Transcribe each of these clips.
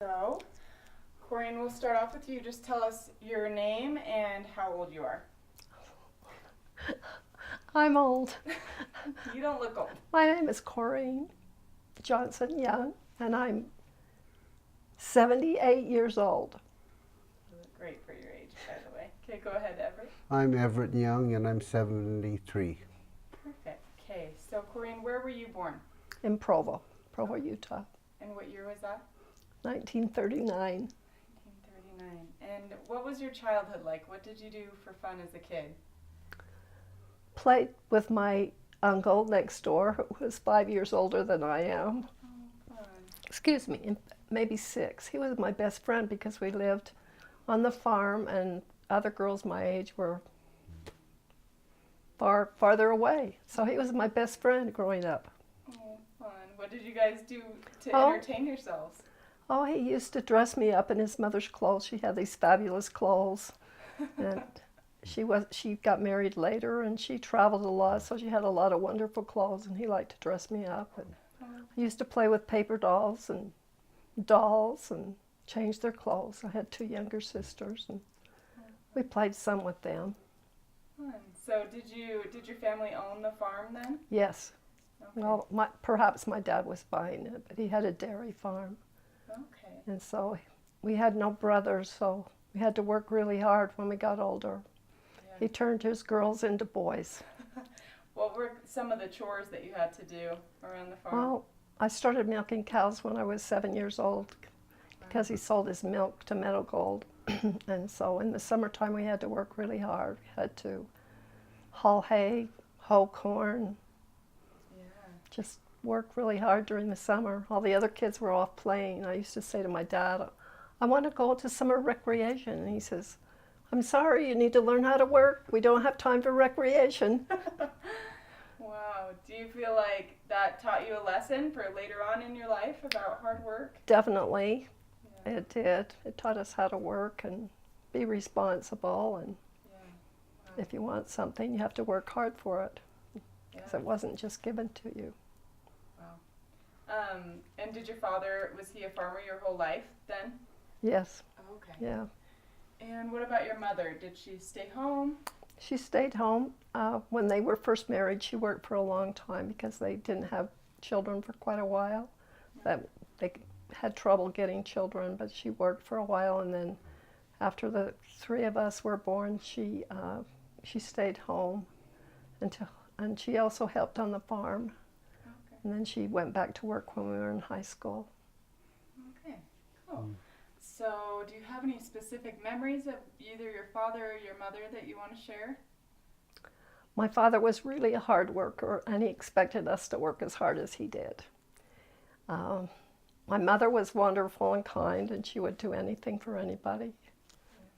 So, Corinne, we'll start off with you. Just tell us your name and how old you are. I'm old. You don't look old. My name is Corinne Johnson Young, and I'm 78 years old. You look great for your age, by the way. Okay, go ahead, Everett. I'm Everett Young and I'm 73. Perfect. Okay, so Corinne, where were you born? In Provo, Utah, And what year was that? 1939. 1939. And what was your childhood like? What did you do for fun as a kid? Played with my uncle next door, who was 5 years older than I am. Oh, fun. Excuse me, maybe 6. He was my best friend because we lived on the farm, and other girls my age were farther away. So he was my best friend growing up. Oh, fun. What did you guys do to Oh. entertain yourselves? Oh, he used to dress me up in his mother's clothes. She had these fabulous clothes, and she got married later, and she traveled a lot, so she had a lot of wonderful clothes, and he liked to dress me up. And I used to play with paper dolls and change their clothes. I had 2 younger sisters, and we played some with them. Fun. So, did your family own the farm then? Yes. Okay. Well, perhaps my dad was buying it, but he had a dairy farm. Okay. And so we had no brothers, so we had to work really hard when we got older. Yeah. He turned his girls into boys. What were some of the chores that you had to do around the farm? Well, I started milking cows when I was 7 years old because he sold his milk to Meadow Gold. And so in the summertime we had to work really hard. We had to haul hay, hoe corn, Yeah. just work really hard during the summer. All the other kids were off playing. I used to say to my dad, I want to go to summer recreation. And he says, I'm sorry, you need to learn how to work. We don't have time for recreation. Wow. Do you feel like that taught you a lesson for later on in your life about hard work? Definitely, Yeah. it did. It taught us how to work and be responsible. And Yeah. Wow. if you want something, you have to work hard for it because Yeah. it wasn't just given to you. And did your father, was he a farmer your whole life then? Yes, Okay. yeah. And what about your mother? Did she stay home? She stayed home. When they were first married, she worked for a long time because they didn't have children for quite a while. That they had trouble getting children, but she worked for a while, and then after the 3 of us were born, she stayed home and she also helped on the farm. Okay. And then she went back to work when we were in high school. Okay. Cool. So, do you have any specific memories of either your father or your mother that you want to share? My father was really a hard worker, and he expected us to work as hard as he did. My mother was wonderful and kind, and she would do anything for anybody.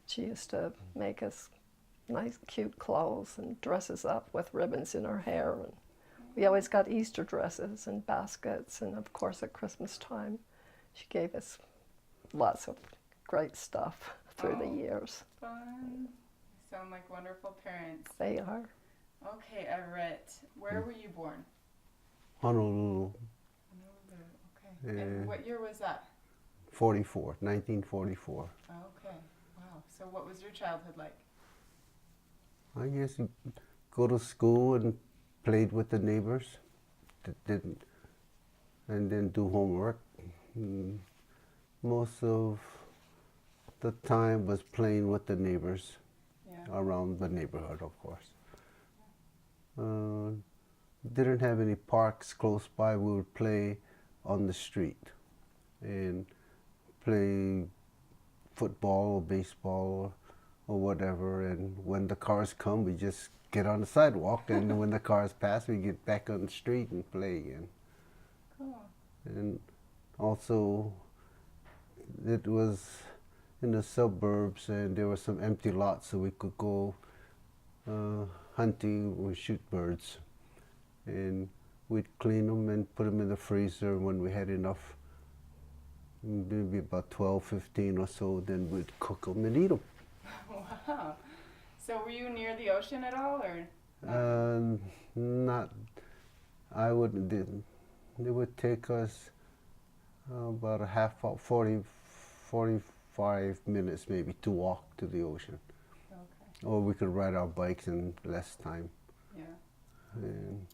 She used to make us nice, cute clothes and dress us up with ribbons in her hair. And we always got Easter dresses and baskets, and of course at Christmas time, she gave us lots of great stuff through the years. Fun. You sound like wonderful parents. They are. Okay, Everett, where were you born? Honolulu, Okay. And what year was that? 1944. Okay. Wow. So what was your childhood like? I guess you go to school and played with the neighbors, didn't, and then do homework. Most of the time was playing with the neighbors Yeah. around the neighborhood, of course. Didn't have any parks close by. We would play on the street and play football or baseball or whatever. And when the cars come, we just get on the sidewalk. And when the cars pass, we get back on the street and play again. Cool. And also, it was in the suburbs, and there were some empty lots, so we could go hunting or shoot birds. And we'd clean them and put them in the freezer when we had enough, maybe about 12, 15 or so, then we'd cook them and eat them. Wow. So were you near the ocean at all, or? Not, I wouldn't, they would take us about a half, 40, 45 minutes maybe to walk to the ocean. Okay. Or we could ride our bikes in less time. Yeah. And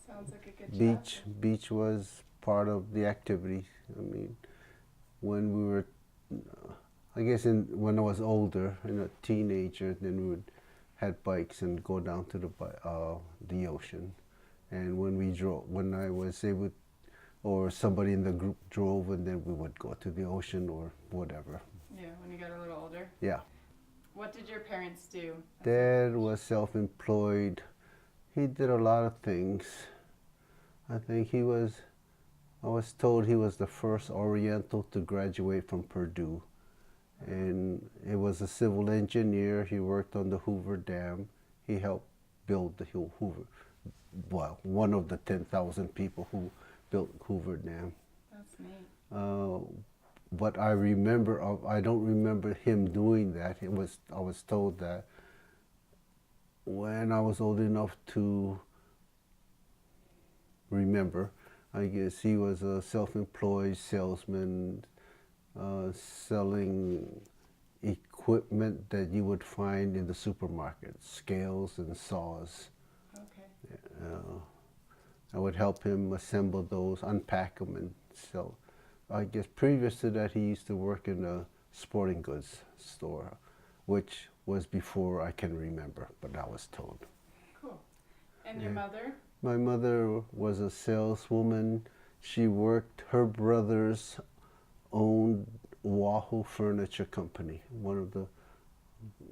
Sounds like a good beach was part of the activity. I mean, when we were, I guess when I was older and a teenager, then we would had bikes and go down to the ocean. And when I was able, or somebody in the group drove, and then we would go to the ocean or whatever. Yeah, when you got a little older. Yeah. What did your parents do? Dad was self-employed. He did a lot of things. I think I was told he was the first Oriental to graduate from Purdue. And he was a civil engineer. He worked on the Hoover Dam. He helped build the Hoover, well, one of the 10,000 people who built Hoover Dam. That's neat. What I remember I don't remember him doing that. I was told that when I was old enough to remember, I guess he was a self-employed salesman, selling equipment that you would find in the supermarket, scales and saws. Okay. I would help him assemble those, unpack them, and sell. I guess previous to that, he used to work in a sporting goods store, which was before I can remember, but I was told. Cool. And your mother? My mother was a saleswoman. She worked, her brothers owned Oahu Furniture Company, one of the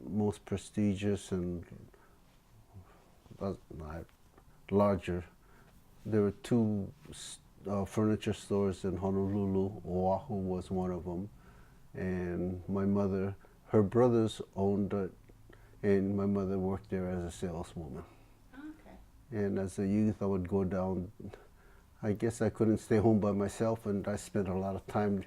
most prestigious and larger. There were two furniture stores in Honolulu. Oahu was one of them. And my mother, her brothers owned it, and my mother worked there as a saleswoman. Okay. And as a youth, I would go down. I guess I couldn't stay home by myself, and I spent a lot of time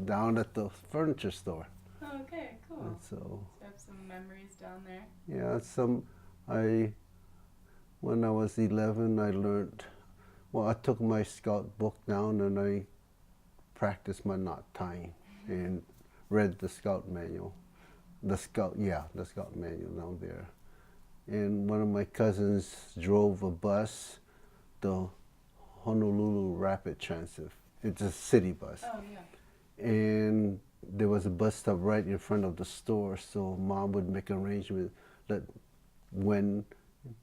down at the furniture store. Okay, cool. And so you have some memories down there? Yeah, when I was 11, I learned, I took my scout book down and I practiced my knot tying and read the scout manual. The scout manual down there. And one of my cousins drove a bus, the Honolulu Rapid Transit. It's a city bus. Oh, yeah. And there was a bus stop right in front of the store, so Mom would make arrangements that when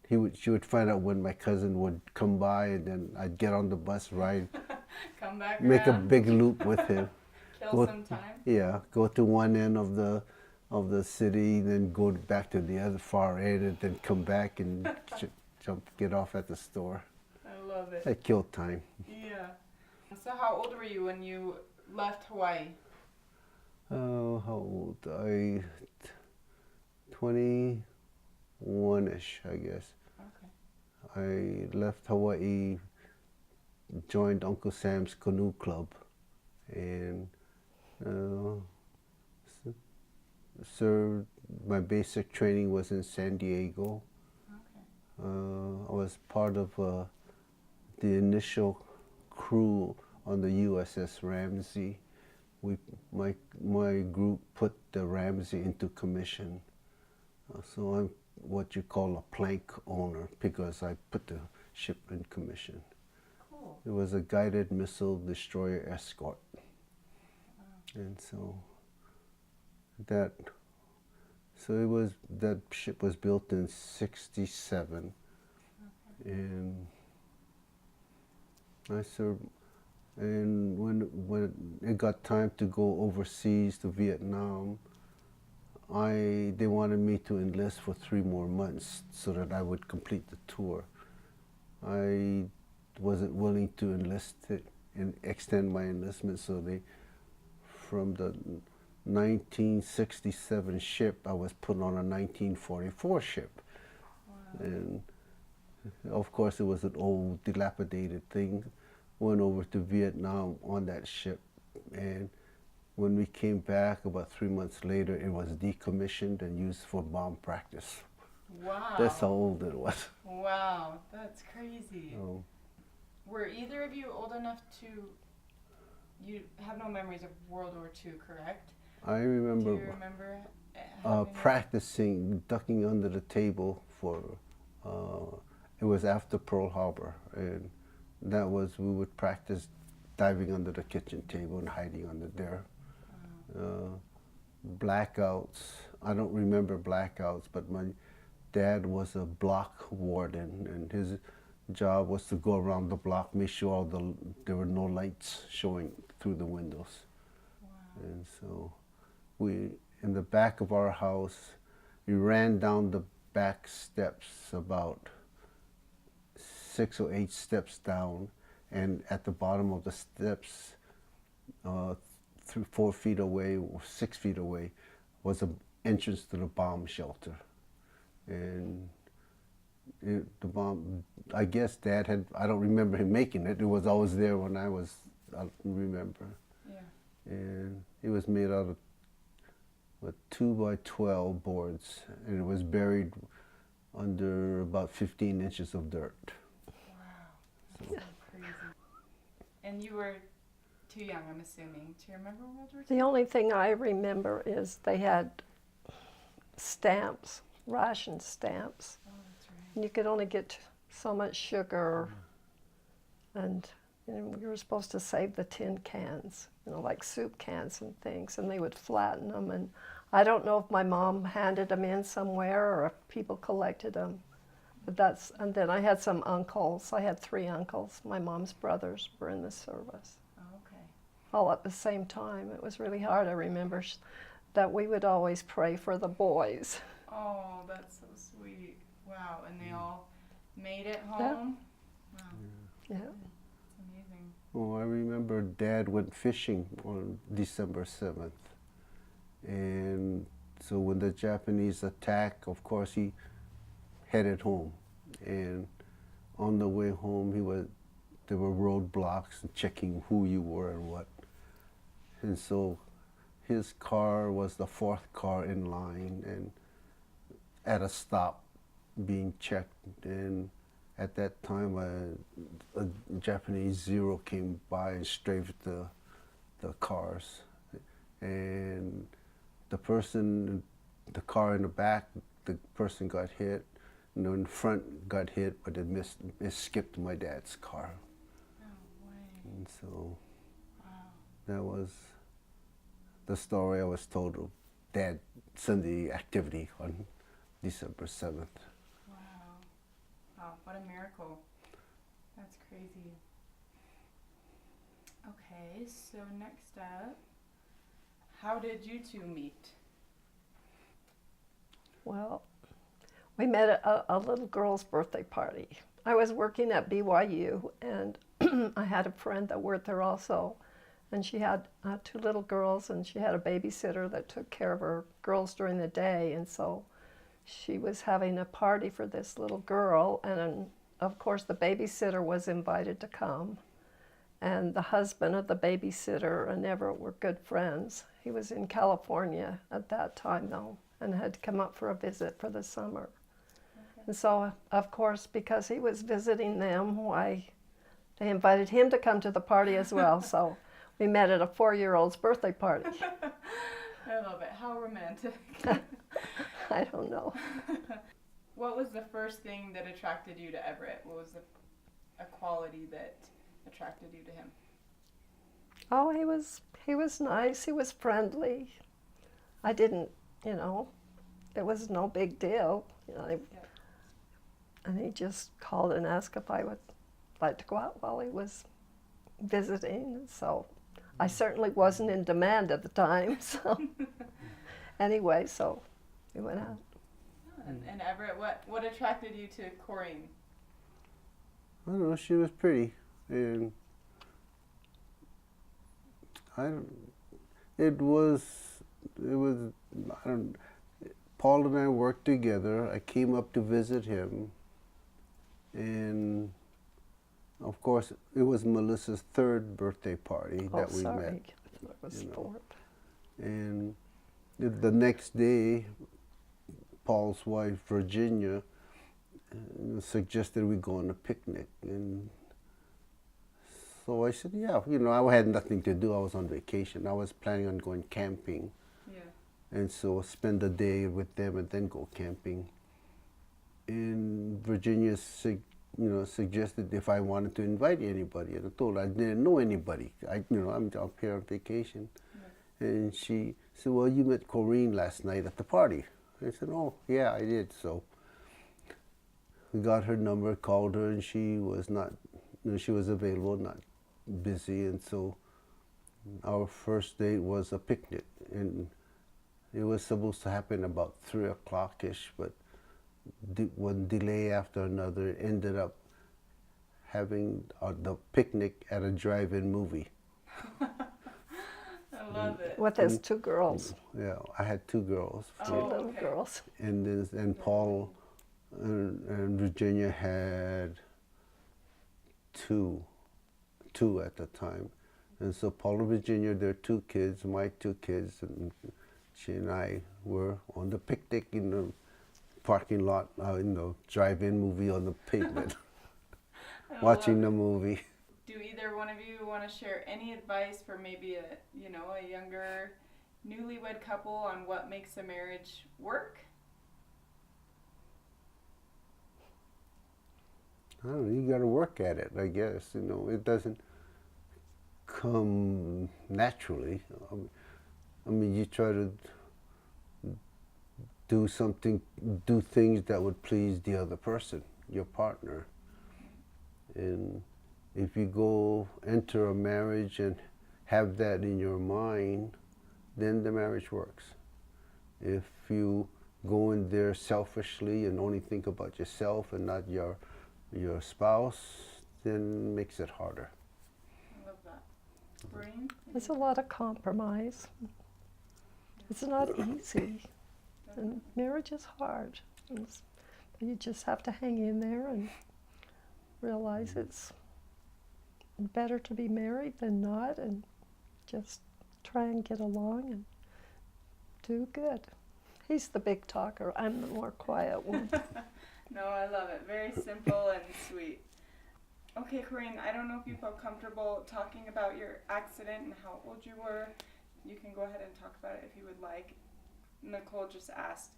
she would find out when my cousin would come by, and then I'd get on the bus ride, Come back make around. a big loop with him. Kill some time. Yeah, go to one end of the city, then go back to the other far end, and then come back and get off at the store. I love it. I killed time. Yeah. So how old were you when you left Hawaii? Oh, how old? 21-ish, I guess. Okay. I left Hawaii, joined Uncle Sam's Canoe Club, and served. My basic training was in San Diego. Okay. I was part of the initial crew on the USS Ramsey. My group put the Ramsey into commission. So I'm what you call a plank owner because I put the ship in commission. Cool. It was a guided missile destroyer escort. Wow. And so that ship was built in '67. Okay. And I served. And when it got time to go overseas to Vietnam, they wanted me to enlist for 3 more months so that I would complete the tour. I wasn't willing to enlist and extend my enlistment, so from the 1967 ship, I was put on a 1944 ship. Wow. And of course, it was an old, dilapidated thing. Went over to Vietnam on that ship, and when we came back about 3 months later, it was decommissioned and used for bomb practice. Wow. That's how old it was. Wow, that's crazy. Oh. Were either of you old enough to you have no memories of World War II, correct? I Do remember you remember having practicing ducking under the table for, it was after Pearl Harbor, and that was, we would practice diving under the kitchen table and hiding under there. Blackouts, I don't remember blackouts, but my dad was a block warden, and his job was to go around the block, make sure there were no lights showing through the windows. Wow. And so we, in the back of our house, we ran down the back steps about 6 or 8 steps down, and at the bottom of the steps, 4 feet away or 6 feet away, was an entrance to the bomb shelter. And the bomb, I guess Dad had, I don't remember him making it. It was always there when I remember. Yeah. And it was made out of 2 by 12 boards, and it was buried under about 15 inches of dirt. Wow. That's so crazy. And you were too young, I'm assuming, to remember World War II? The only thing I remember is they had stamps, ration stamps. Oh, that's right. And you could only get so much sugar, and we were supposed to save the tin cans, like soup cans and things, and they would flatten them. And I don't know if my mom handed them in somewhere or if people collected them. But and then I had some uncles. I had 3 uncles. My mom's brothers were in the service. Oh, okay. All at the same time. It was really hard. I remember that we would always pray for the boys. Oh, that's so sweet. Wow. And they all made it home? Wow. Yeah. That's amazing. Oh, I remember Dad went fishing on December 7th. And so when the Japanese attacked, of course, he headed home. And on the way home, there were roadblocks and checking who you were and what. And so his car was the 4th car in line and at a stop being checked. And at that time, a Japanese Zero came by and strafed the cars. And the car in the back, the person got hit. And in front got hit, but it skipped my dad's car. No way. And so Wow. that was the story I was told of Dad's Sunday activity on December 7th. Wow. Wow, what a miracle. That's crazy. Okay, so next up, how did you two meet? Well, we met at a little girl's birthday party. I was working at BYU, and I had a friend that worked there also. And she had 2 little girls, and she had a babysitter that took care of her girls during the day. And so she was having a party for this little girl, and of course the babysitter was invited to come. And the husband of the babysitter and Everett were good friends. He was in California at that time, though, and had come up for a visit for the summer. Okay. And so, of course, because he was visiting them, they invited him to come to the party as well. So we met at a 4-year-old's birthday party. I love it. How romantic. I don't know. What was the first thing that attracted you to Everett? What was a quality that attracted you to him? Oh, he was nice. He was friendly. I didn't, it was no big deal. And he just called and asked if I would like to go out while he was visiting. So I certainly wasn't in demand at the time. So anyway, so we went out. And Everett, what attracted you to Corinne? I don't know, she was pretty. And Paul and I worked together. I came up to visit him, and of course it was Melissa's 3rd birthday party that we met. I thought it was 4th. And the next day, Paul's wife, Virginia, suggested we go on a picnic. And So I said, yeah, you know, I had nothing to do. I was on vacation. I was planning on going camping. Yeah. And so spend the day with them and then go camping. And Virginia suggested if I wanted to invite anybody. And I told her I didn't know anybody. I'm up here on vacation. Yeah. And she said, well, you met Corinne last night at the party. I said, oh, yeah, I did. So we got her number, called her, and she was not, she was available, not busy. And so our first date was a picnic. And it was supposed to happen about 3 o'clock-ish, but one delay after another ended up having the picnic at a drive-in movie. I love it. With his two girls, Yeah, I had 2 girls. two Oh, little okay. girls. And Paul and Virginia had two at the time. And so Paul and Virginia, their 2 kids, my 2 kids, and she and I were on the picnic in the parking lot, in the drive-in movie on the pavement, I watching the love it. movie. Do either one of you want to share any advice for maybe a younger newlywed couple on what makes a marriage work? I don't know, you got to work at it, I guess. You know, it doesn't come naturally. I mean, you try to do things that would please the other person, your partner. And if you enter a marriage and have that in your mind, then the marriage works. If you go in there selfishly and only think about yourself and not your spouse, then it makes it harder. I love that. Corinne? There's a lot of compromise. It's not easy, and marriage is hard. But you just have to hang in there and realize it's better to be married than not, and just try and get along and do good. He's the big talker. I'm the more quiet one. No, I love it. Very simple and sweet. Okay, Corinne, I don't know if you feel comfortable talking about your accident and how old you were. You can go ahead and talk about it if you would like. Nicole just asked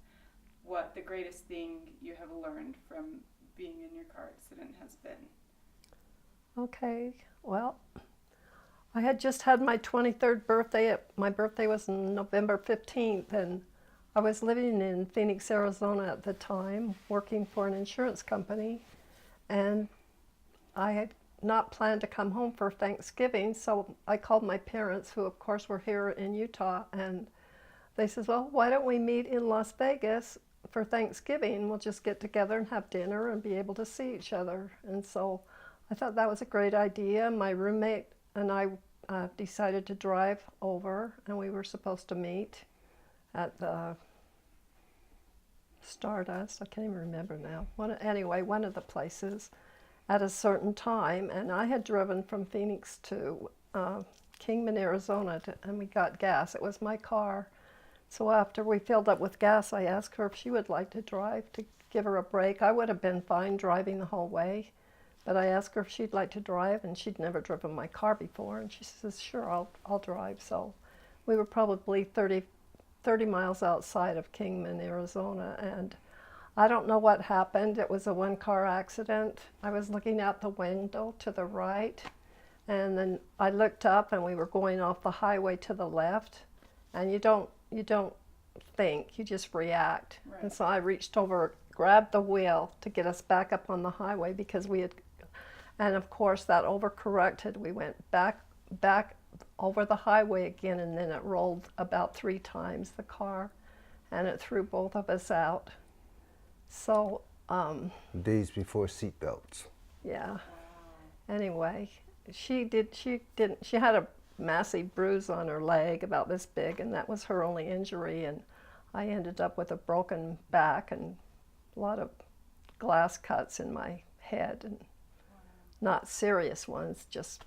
what the greatest thing you have learned from being in your car accident has been. Okay, well, I had just had my 23rd birthday. My birthday was November 15th, and I was living in Phoenix, Arizona at the time, working for an insurance company, and I had not planned to come home for Thanksgiving, so I called my parents, who of course were here in Utah, and they said, well, why don't we meet in Las Vegas for Thanksgiving? We'll just get together and have dinner and be able to see each other. And so I thought that was a great idea. My roommate and I decided to drive over, and we were supposed to meet at the Stardust. I can't even remember now. Anyway, one of the places at a certain time, and I had driven from Phoenix to Kingman, Arizona, and we got gas. It was my car. So after we filled up with gas, I asked her if she would like to drive, to give her a break. I would have been fine driving the whole way, but I asked her if she'd like to drive, and she'd never driven my car before, and she says, sure, I'll drive. So we were probably 30 miles outside of Kingman, Arizona, and I don't know what happened. It was a one-car accident. I was looking out the window to the right, and then I looked up, and we were going off the highway to the left, and you don't think, you just react. Right. And so I reached over, grabbed the wheel to get us back up on the highway, because we had, and of course that overcorrected. We went back over the highway again, and then it rolled about 3 times, the car, and it threw both of us out. So Days before seatbelts. yeah. Wow. Anyway, she had a massive bruise on her leg about this big, and that was her only injury, and I ended up with a broken back and a lot of glass cuts in my head, and not serious ones, just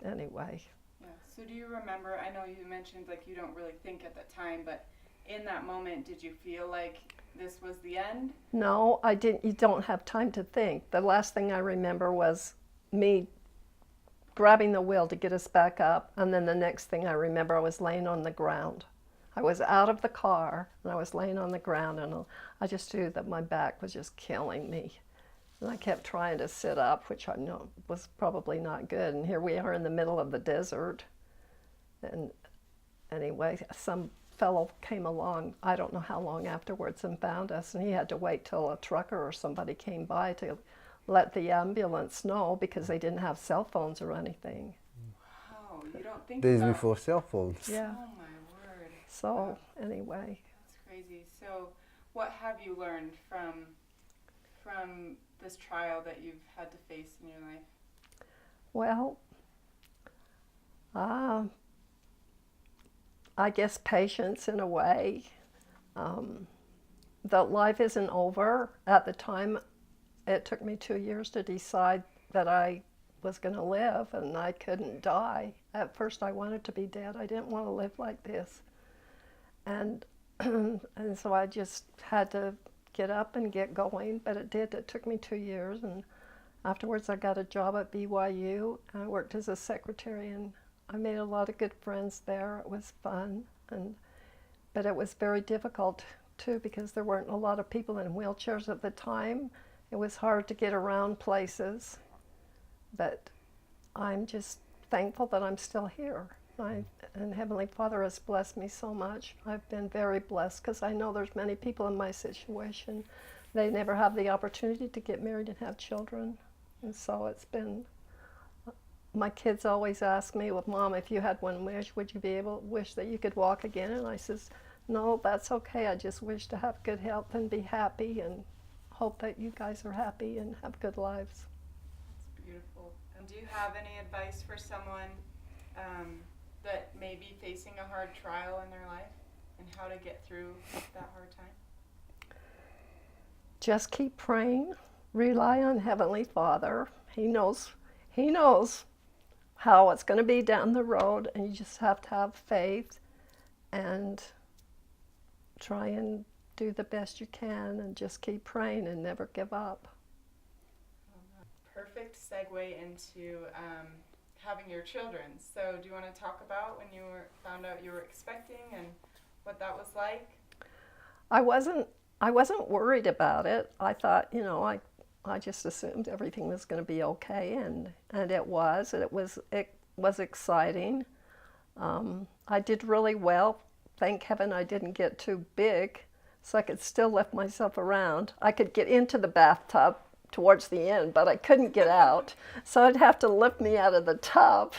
anyway. Yeah. So do you remember, I know you mentioned like you don't really think at the time, but in that moment, did you feel like this was the end? No, I didn't. You don't have time to think. The last thing I remember was me grabbing the wheel to get us back up, and then the next thing I remember, I was laying on the ground. I was out of the car, and I was laying on the ground, and I just knew that my back was just killing me. And I kept trying to sit up, which I know was probably not good. And here we are in the middle of the desert. And anyway, some fellow came along, I don't know how long afterwards, and found us. And he had to wait till a trucker or somebody came by to let the ambulance know, because they didn't have cell phones or anything. Wow, you don't think Days about... before cell phones. Yeah. Oh my word. So Wow. anyway. That's crazy. So what have you learned from this trial that you've had to face in your life? Well, I guess patience in a way. That life isn't over. At the time, it took me 2 years to decide that I was going to live and I couldn't die. At first I wanted to be dead. I didn't want to live like this. And and so I just had to get up and get going, but it did. It took me 2 years, and afterwards I got a job at BYU, and I worked as a secretary, and I made a lot of good friends there. It was fun, but it was very difficult too, because there weren't a lot of people in wheelchairs at the time. It was hard to get around places, but I'm just thankful that I'm still here. And Heavenly Father has blessed me so much. I've been very blessed, because I know there's many people in my situation. They never have the opportunity to get married and have children. And so it's been, my kids always ask me, well, Mom, if you had one wish, would you be able to wish that you could walk again? And I says, no, that's okay. I just wish to have good health and be happy, and hope that you guys are happy and have good lives. That's beautiful. And do you have any advice for someone that may be facing a hard trial in their life, and how to get through that hard time? Just keep praying. Rely on Heavenly Father. He knows how it's going to be down the road, and you just have to have faith and try and do the best you can, and just keep praying and never give up. Perfect segue into having your children. So do you want to talk about when you found out you were expecting and what that was like? I wasn't worried about it. I thought, I just assumed everything was going to be okay, and it was. It was exciting. I did really well. Thank heaven I didn't get too big, so I could still lift myself around. I could get into the bathtub towards the end, but I couldn't get out, so I'd have to lift me out of the tub.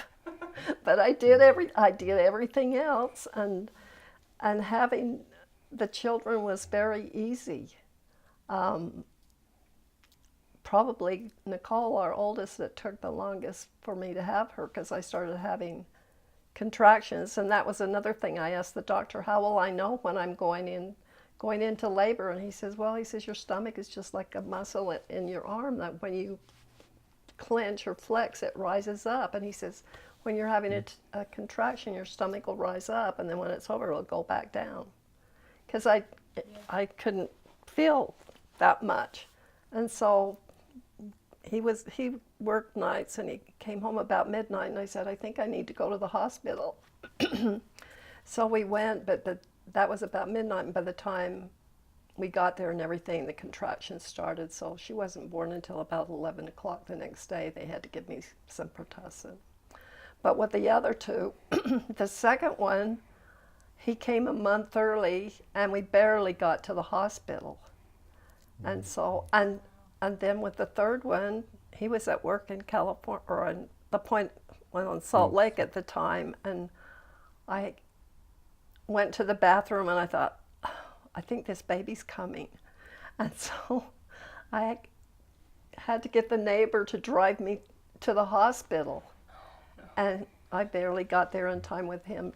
But I did everything else, and having the children was very easy. Probably Nicole, our oldest, that took the longest for me to have her, because I started having contractions, and that was another thing. I asked the doctor, how will I know when I'm going into labor? And he says, your stomach is just like a muscle in your arm, that when you clench or flex, it rises up. And he says, when you're having a contraction, your stomach will rise up, and then when it's over, it'll go back down. Because I couldn't feel that much. And so he worked nights, and he came home about midnight, and I said, I think I need to go to the hospital. So we went, but that was about midnight, and by the time we got there and everything, the contractions started. So she wasn't born until about 11 o'clock the next day. They had to give me some Pertussin. But with the other two, the second one, he came a month early, and we barely got to the hospital. And so, and then with the third one, he was at work in California, or in the point, on Salt Lake at the time, and I went to the bathroom, and I thought, I think this baby's coming. And so I had to get the neighbor to drive me to the hospital. And I barely got there in time with him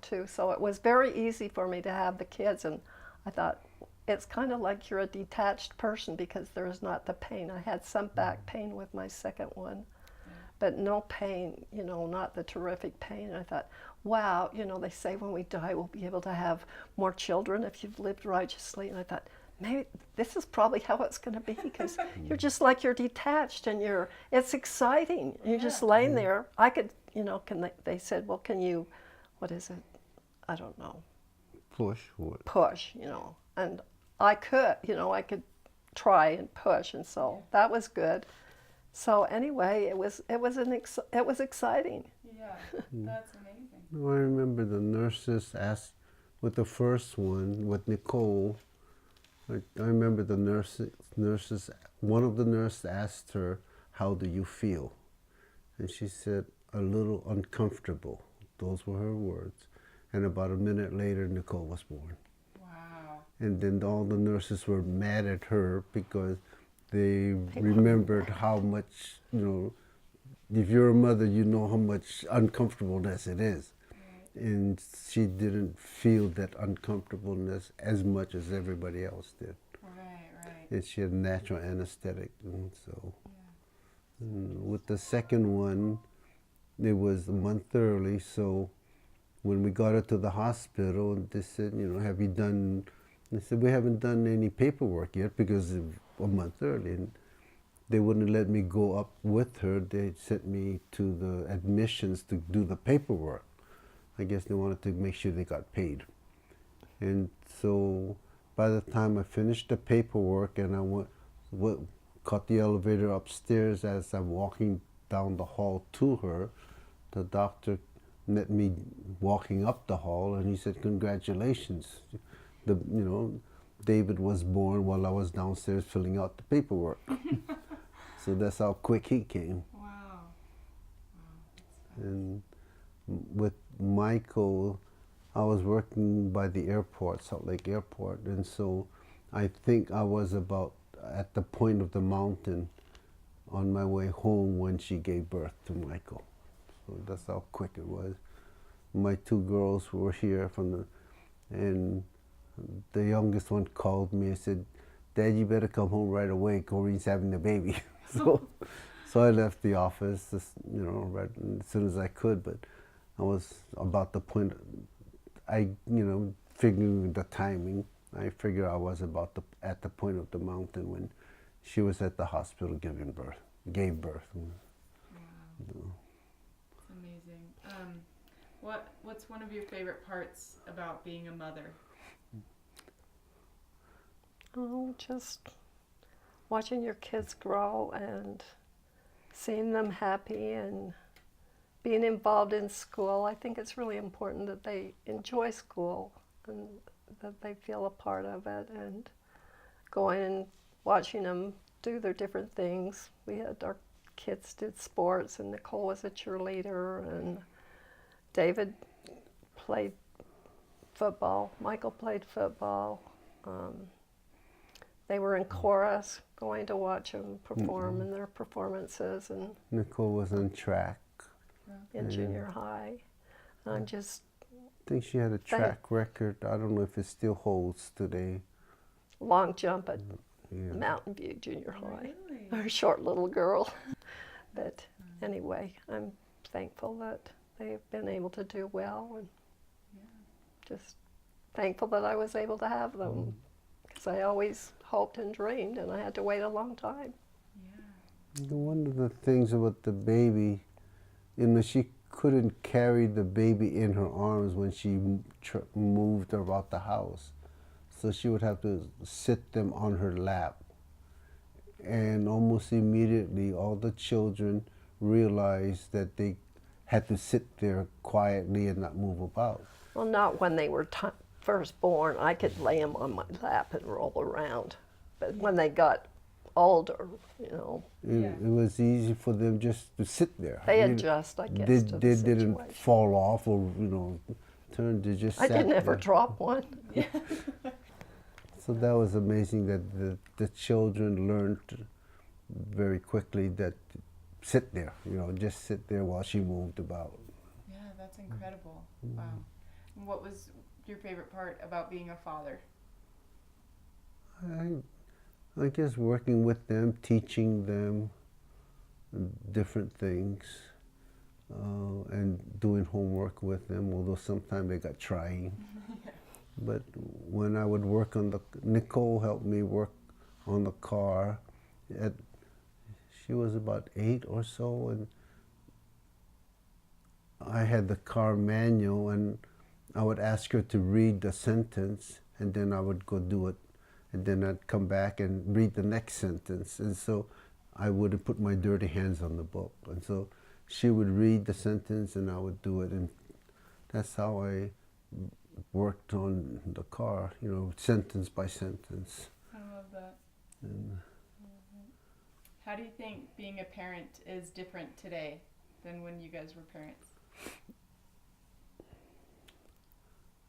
too. So it was very easy for me to have the kids, and I thought, it's kind of like you're a detached person, because there is not the pain. I had some back pain with my second one, but no pain, not the terrific pain. And I thought, wow, they say when we die we'll be able to have more children if you've lived righteously. And I thought, maybe this is probably how it's going to be, because you're just like, you're detached and it's exciting. You're just laying there. I could, they said, well, can you, what is it? I don't know. Push, and I could try and push, and so that was good. So anyway, it was exciting. Yeah, that's amazing. I remember the nurses asked, with the first one, with Nicole, I remember the nurses, one of the nurses asked her, how do you feel? And she said, a little uncomfortable. Those were her words. And about a minute later, Nicole was born. Wow. And then all the nurses were mad at her because they remembered how much, if you're a mother, you know how much uncomfortableness it is. Right. And she didn't feel that uncomfortableness as much as everybody else did. Right. And she had natural anesthetic, and so. Yeah. And with the second one, it was a month early, so when we got her to the hospital, they said, have you done, they said, we haven't done any paperwork yet because of a month early. And they wouldn't let me go up with her. They sent me to the admissions to do the paperwork. I guess they wanted to make sure they got paid. And so by the time I finished the paperwork and I caught the elevator upstairs, as I'm walking down the hall to her, the doctor met me walking up the hall, and he said, congratulations. David was born while I was downstairs filling out the paperwork. So that's how quick he came. Wow. And with Michael, I was working by the airport, Salt Lake Airport, and so I think I was about at the point of the mountain on my way home when she gave birth to Michael. So that's how quick it was. My two girls were here and the youngest one called me and said, Dad, you better come home right away. Corinne's having the baby. so I left the office, right as soon as I could, but I was about the point, figuring the timing, I figured I was at the point of the mountain when she was at the hospital gave birth. Wow. It's amazing. What's one of your favorite parts about being a mother? Oh, just watching your kids grow and seeing them happy and being involved in school. I think it's really important that they enjoy school and that they feel a part of it, and going and watching them do their different things. We had our kids did sports, and Nicole was a cheerleader, and David played football. Michael played football. They were in chorus, going to watch them perform in their performances. And Nicole was on track. In junior high. I think she had a track record. I don't know if it still holds today. Long jump at Mountain View Junior High. Really? A short little girl. But anyway, I'm thankful that they've been able to do well, and just thankful that I was able to have them, because I always hoped and dreamed, and I had to wait a long time. Yeah. One of the things about the baby, she couldn't carry the baby in her arms when she moved about the house. So she would have to sit them on her lap. And almost immediately, all the children realized that they had to sit there quietly and not move about. Well, not when they were first born. I could lay them on my lap and roll around. But when they got older, It was easy for them just to sit there. They adjust, I guess, to the They situation. didn't fall off or, turn, they just sat I didn't ever there. drop one. So that was amazing that the children learned very quickly that sit there, just sit there while she moved about. Yeah, that's incredible. Wow. And what was your favorite part about being a father? I guess working with them, teaching them different things, and doing homework with them, although sometimes they got trying. But when I would work on Nicole helped me work on the car. At, she was about 8 or so, and I had the car manual, and I would ask her to read the sentence, and then I would go do it, and then I'd come back and read the next sentence, and so I wouldn't put my dirty hands on the book, and so she would read the sentence, and I would do it, and that's how I worked on the car, you know, sentence by sentence. I love that. And How do you think being a parent is different today than when you guys were parents?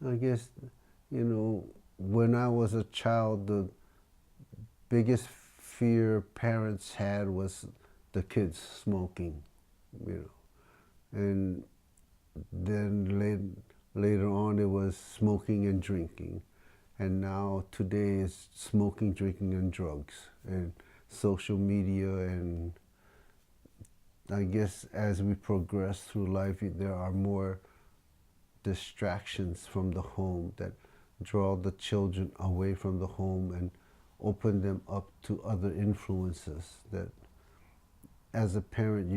I guess, you know, when I was a child, the biggest fear parents had was the kids smoking, you know. And then later on it was smoking and drinking. And now today is smoking, drinking, and drugs, and social media. And I guess as we progress through life, there are more distractions from the home that draw the children away from the home and open them up to other influences. That as a parent,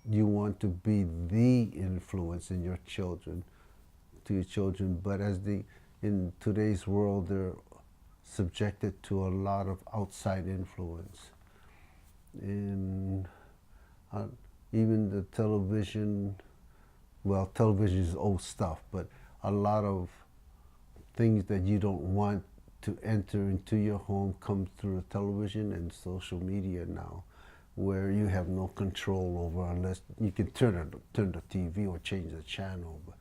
you want to be the influence in your children, to your children, but in today's world, they're subjected to a lot of outside influence. And even the television, well, television is old stuff, but a lot of things that you don't want to enter into your home come through the television and social media now, where you have no control over, unless you can turn the TV or change the channel. But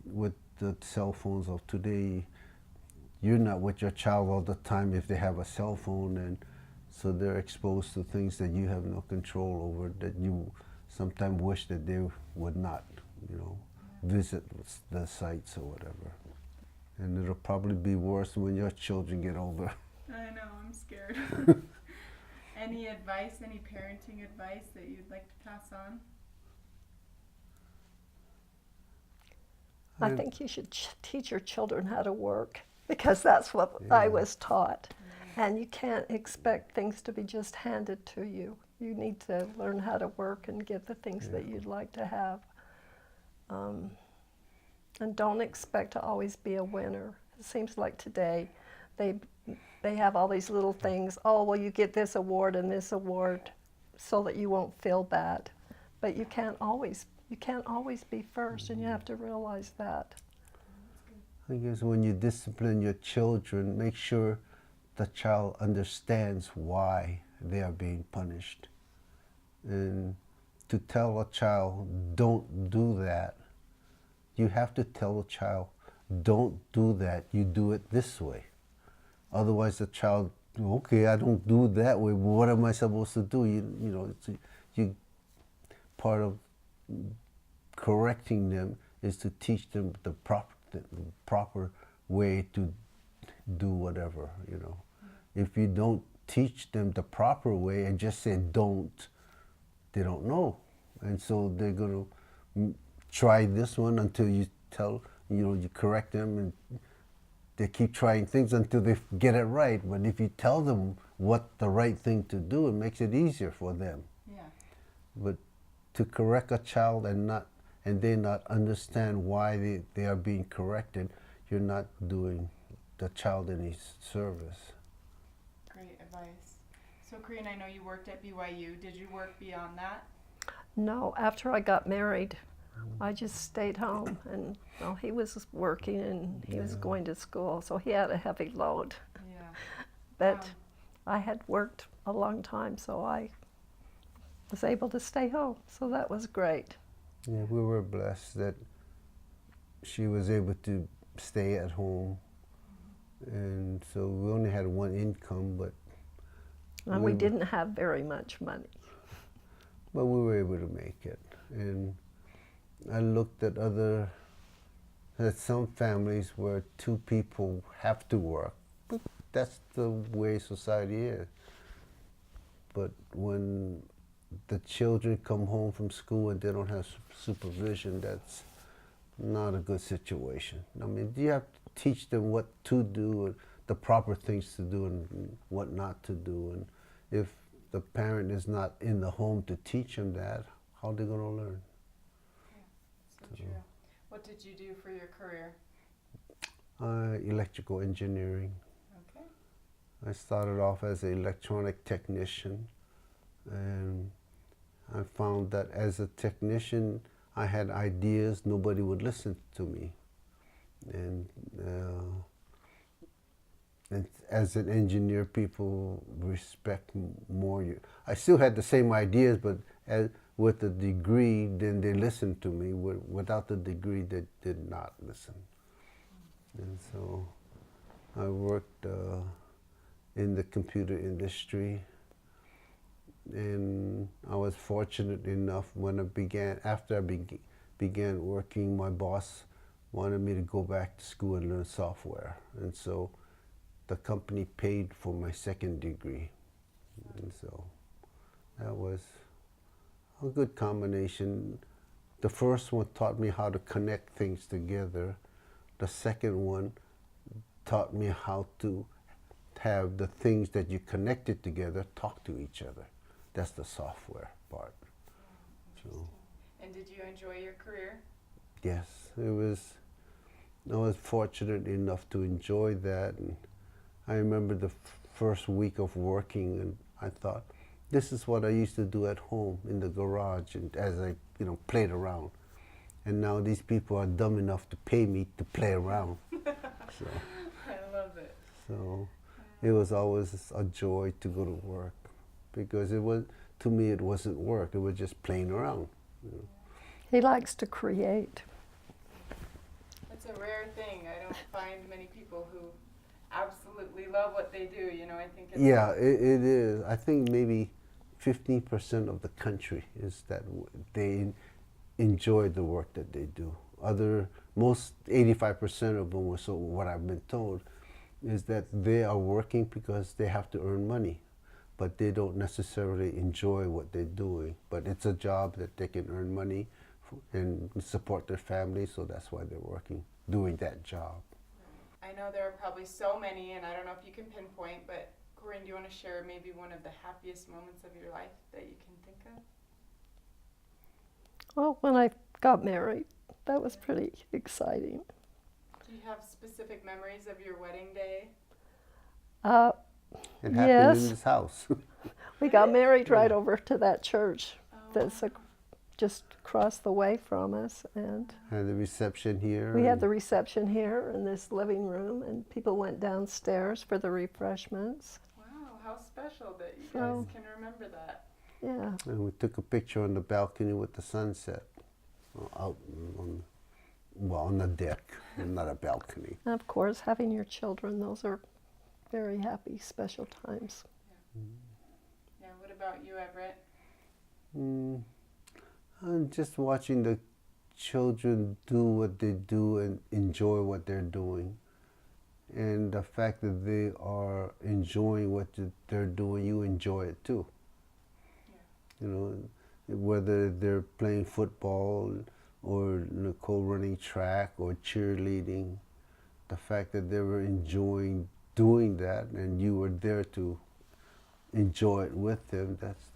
with the cell phones of today, you're not with your child all the time if they have a cell phone, and so they're exposed to things that you have no control over, that you sometimes wish that they would not, you know, visit the sites or whatever. And it'll probably be worse when your children get older. I know, I'm scared. Any advice, any parenting advice that you'd like to pass on? I think you should teach your children how to work, because that's what I was taught. And you can't expect things to be just handed to you. You need to learn how to work and get the things that you'd like to have. And don't expect to always be a winner. It seems like today they have all these little things. Oh, well, you get this award and this award so that you won't feel bad. But you can't always be first, and you have to realize that. I guess when you discipline your children, make sure the child understands why they are being punished. And to tell a child, don't do that, you have to tell a child, don't do that, you do it this way. Otherwise the child, okay, I don't do it that way, but what am I supposed to do? You know, part of correcting them is to teach them the proper way to do whatever, you know. If you don't teach them the proper way and just say don't, they don't know. And so they're going to try this one until you you correct them, and they keep trying things until they get it right. But if you tell them what the right thing to do, it makes it easier for them. Yeah. But to correct a child and they not understand why they are being corrected, you're not doing the child any service. Great advice. So, Corinne, I know you worked at BYU. Did you work beyond that? No, after I got married, I just stayed home, and well, he was working and he was going to school, so he had a heavy load. Yeah. But I had worked a long time, so I was able to stay home, so that was great. Yeah, we were blessed that she was able to stay at home, and so we only had one income, but And we didn't have very much money. But we were able to make it. And I looked at some families where two people have to work. But that's the way society is. But when the children come home from school and they don't have supervision, not a good situation. I mean, you have to teach them what to do, and the proper things to do, and what not to do. And if the parent is not in the home to teach them that, how are they going to learn? So true. What did you do for your career? Electrical engineering. Okay. I started off as an electronic technician, and I found that as a technician, I had ideas, nobody would listen to me. And as an engineer, people respect more you. I still had the same ideas, but with a degree, then they listened to me. Without the degree, they did not listen. And so I worked in the computer industry, and I was fortunate enough when after I began working, my boss wanted me to go back to school and learn software. And so the company paid for my second degree. And so that was a good combination. The first one taught me how to connect things together. The second one taught me how to have the things that you connected together talk to each other. That's the software part. So, and did you enjoy your career? yes, it was. I was fortunate enough to enjoy that. And I remember the first week of working, and I thought, this is what I used to do at home in the garage, and as I, played around. And now these people are dumb enough to pay me to play around. So, I love it. So it was always a joy to go to work, because to me it wasn't work, it was just playing around. He likes to create. It's a rare thing. I don't find many people who absolutely love what they do. I think it's it is. I think maybe 15% of the country is that they enjoy the work that they do. Most 85% of them, so what I've been told, is that they are working because they have to earn money, but they don't necessarily enjoy what they're doing. But it's a job that they can earn money and support their family, so that's why they're working, doing that job. I know there are probably so many, and I don't know if you can pinpoint, but Corinne, do you want to share maybe one of the happiest moments of your life that you can think of? Well, when I got married, that was pretty exciting. Do you have specific memories of your wedding day? It happened Yes. in this house. We got married right over to that church Oh, that's just across the way from us, and Had the reception here. we had the reception here in this living room, and people went downstairs for the refreshments. wow, how special that you So- guys can remember that. Yeah, And we took a picture on the balcony with the sunset, out on the deck, not a balcony. and of course, having your children, those are very happy, special times. Yeah, what about you, Everett? And just watching the children do what they do and enjoy what they're doing. And the fact that they are enjoying what they're doing, you enjoy it too. Yeah. Whether they're playing football or Nicole running track or cheerleading, the fact that they were enjoying doing that and you were there to enjoy it with them, that's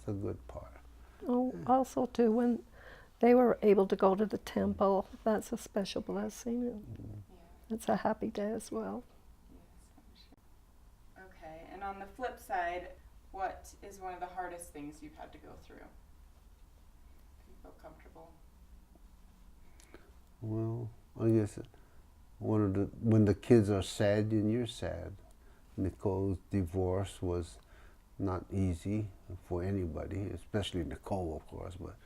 the good part. Oh, also too, when they were able to go to the temple, that's a special blessing, and Yeah. it's a happy day as well. Yes, I'm sure. Okay, and on the flip side, what is one of the hardest things you've had to go through? Do you feel comfortable? Well, I guess when the kids are sad, then you're sad. Nicole's divorce was not easy for anybody, especially Nicole, of course. But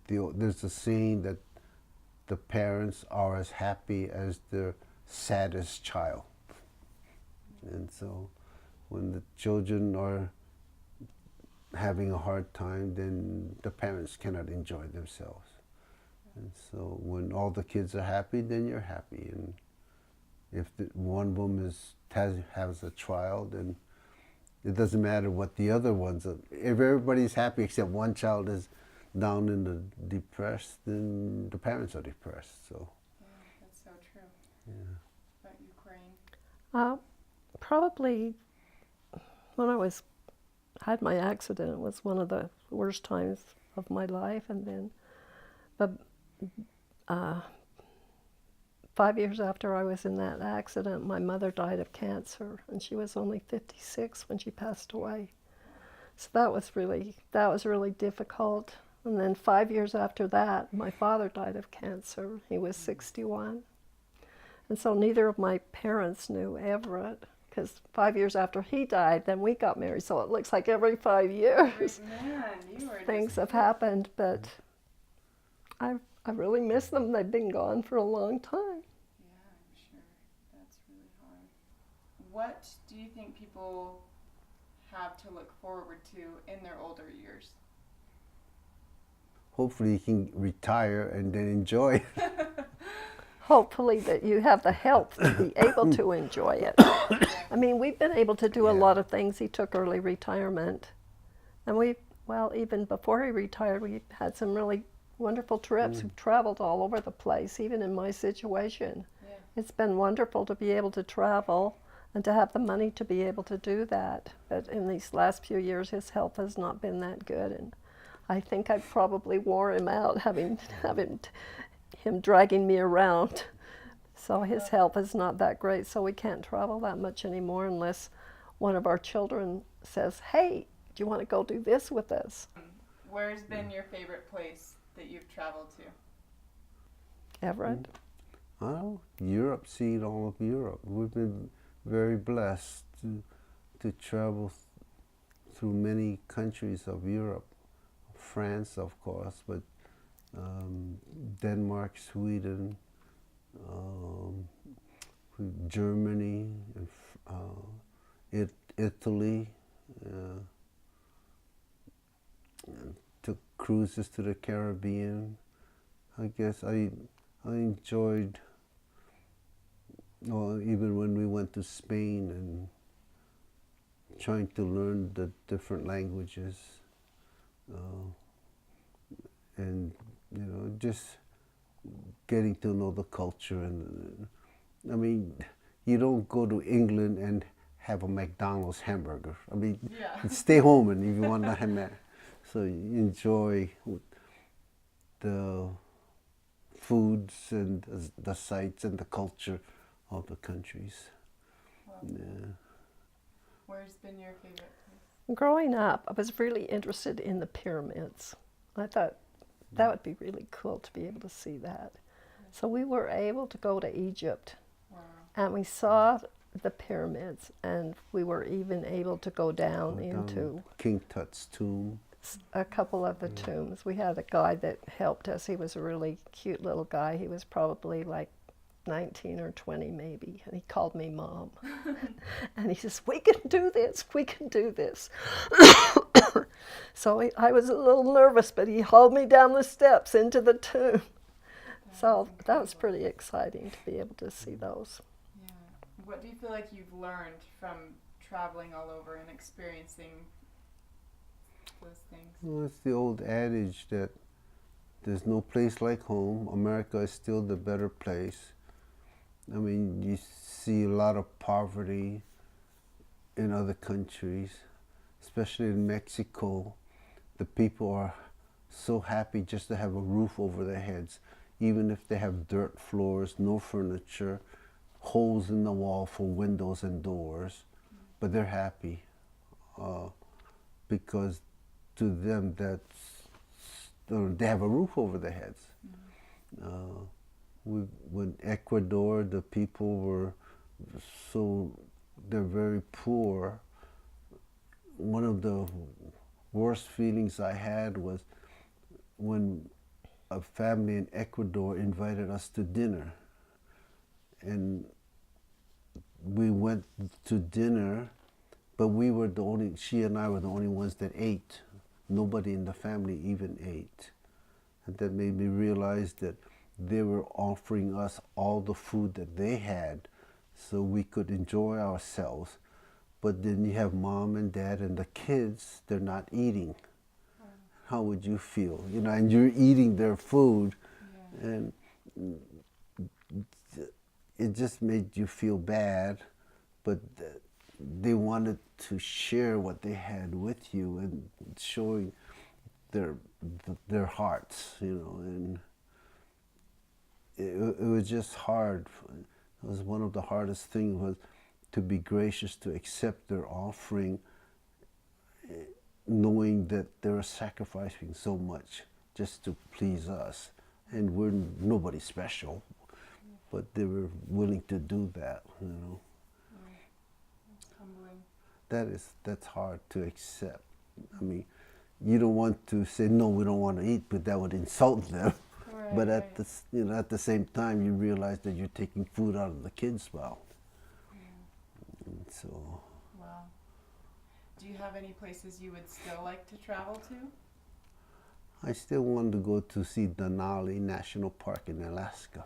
there's a saying that the parents are as happy as their saddest child, and so when the children are having a hard time, then the parents cannot enjoy themselves. And so when all the kids are happy, then you're happy. And if one of them has a trial, then it doesn't matter what the other ones are. If everybody's happy except one child is down in the depressed, then the parents are depressed. So Yeah, that's so true. yeah. About Ukraine. Probably when I had my accident, it was one of the worst times of my life, and then, but 5 years after I was in that accident, my mother died of cancer, and she was only 56 when she passed away. So that was really difficult. And then 5 years after that, my father died of cancer. He was 61. And so neither of my parents knew Everett, because 5 years after he died, then we got married. So it looks like every 5 years Man, you were things just have happened. But I really miss them. They've been gone for a long time. Yeah, I'm sure. That's really hard. What do you think people have to look forward to in their older years? Hopefully you can retire and then enjoy it. Hopefully that you have the health to be able to enjoy it. I mean, we've been able to do a lot of things. He took early retirement. And even before he retired, we had some really wonderful trips. We've traveled all over the place, even in my situation. Yeah. It's been wonderful to be able to travel and to have the money to be able to do that. But in these last few years, his health has not been that good. And I think I probably wore him out, having him dragging me around. So his health is not that great, so we can't travel that much anymore unless one of our children says, hey, do you want to go do this with us? Where's been your favorite place that you've traveled to? Everett? Oh, Europe, seen all of Europe. We've been very blessed to travel through many countries of Europe. France, of course, but Denmark, Sweden, Germany, Italy. Took cruises to the Caribbean. I guess I enjoyed, even when we went to Spain and trying to learn the different languages. And just getting to know the culture. And I mean, you don't go to England and have a McDonald's hamburger. I mean, you stay home and if you want to have that. So you enjoy the foods and the sights and the culture of the countries. Yeah. Where's been your favorite place? Growing up, I was really interested in the pyramids. I thought that would be really cool to be able to see that. So we were able to go to Egypt. Wow. And we saw the pyramids, and we were even able to go down into King Tut's tomb. A couple of the tombs. We had a guy that helped us. He was a really cute little guy. He was probably like 19 or 20 maybe, and he called me Mom. And he says, we can do this, we can do this. So I was a little nervous, but he hauled me down the steps into the tomb. So that was pretty exciting to be able to see those. Yeah. What do you feel like you've learned from traveling all over and experiencing those things? Well, it's the old adage that there's no place like home. America is still the better place. I mean, you see a lot of poverty in other countries, especially in Mexico. The people are so happy just to have a roof over their heads, even if they have dirt floors, no furniture, holes in the wall for windows and doors, but they're happy because to them they have a roof over their heads. When Ecuador, the people were they're very poor. One of the worst feelings I had was when a family in Ecuador invited us to dinner. And we went to dinner, but she and I were the only ones that ate. Nobody in the family even ate. And that made me realize that they were offering us all the food that they had so we could enjoy ourselves. But then you have mom and dad and the kids, they're not eating. how would you feel? You know, and you're eating their food, Yeah. and it just made you feel bad, but they wanted to share what they had with you and showing their hearts, you know, and it was just hard. It was one of the hardest things was to be gracious to accept their offering, knowing that they were sacrificing so much just to please us, and we're nobody special, but they were willing to do that, you know. It's humbling. That's hard to accept. I mean, you don't want to say no, we don't want to eat, but that would insult them. Right, But right. at the same time, you realize that you're taking food out of the kids' mouth. And so, Wow. Do you have any places you would still like to travel to? I still wanted to go to see Denali National Park in Alaska.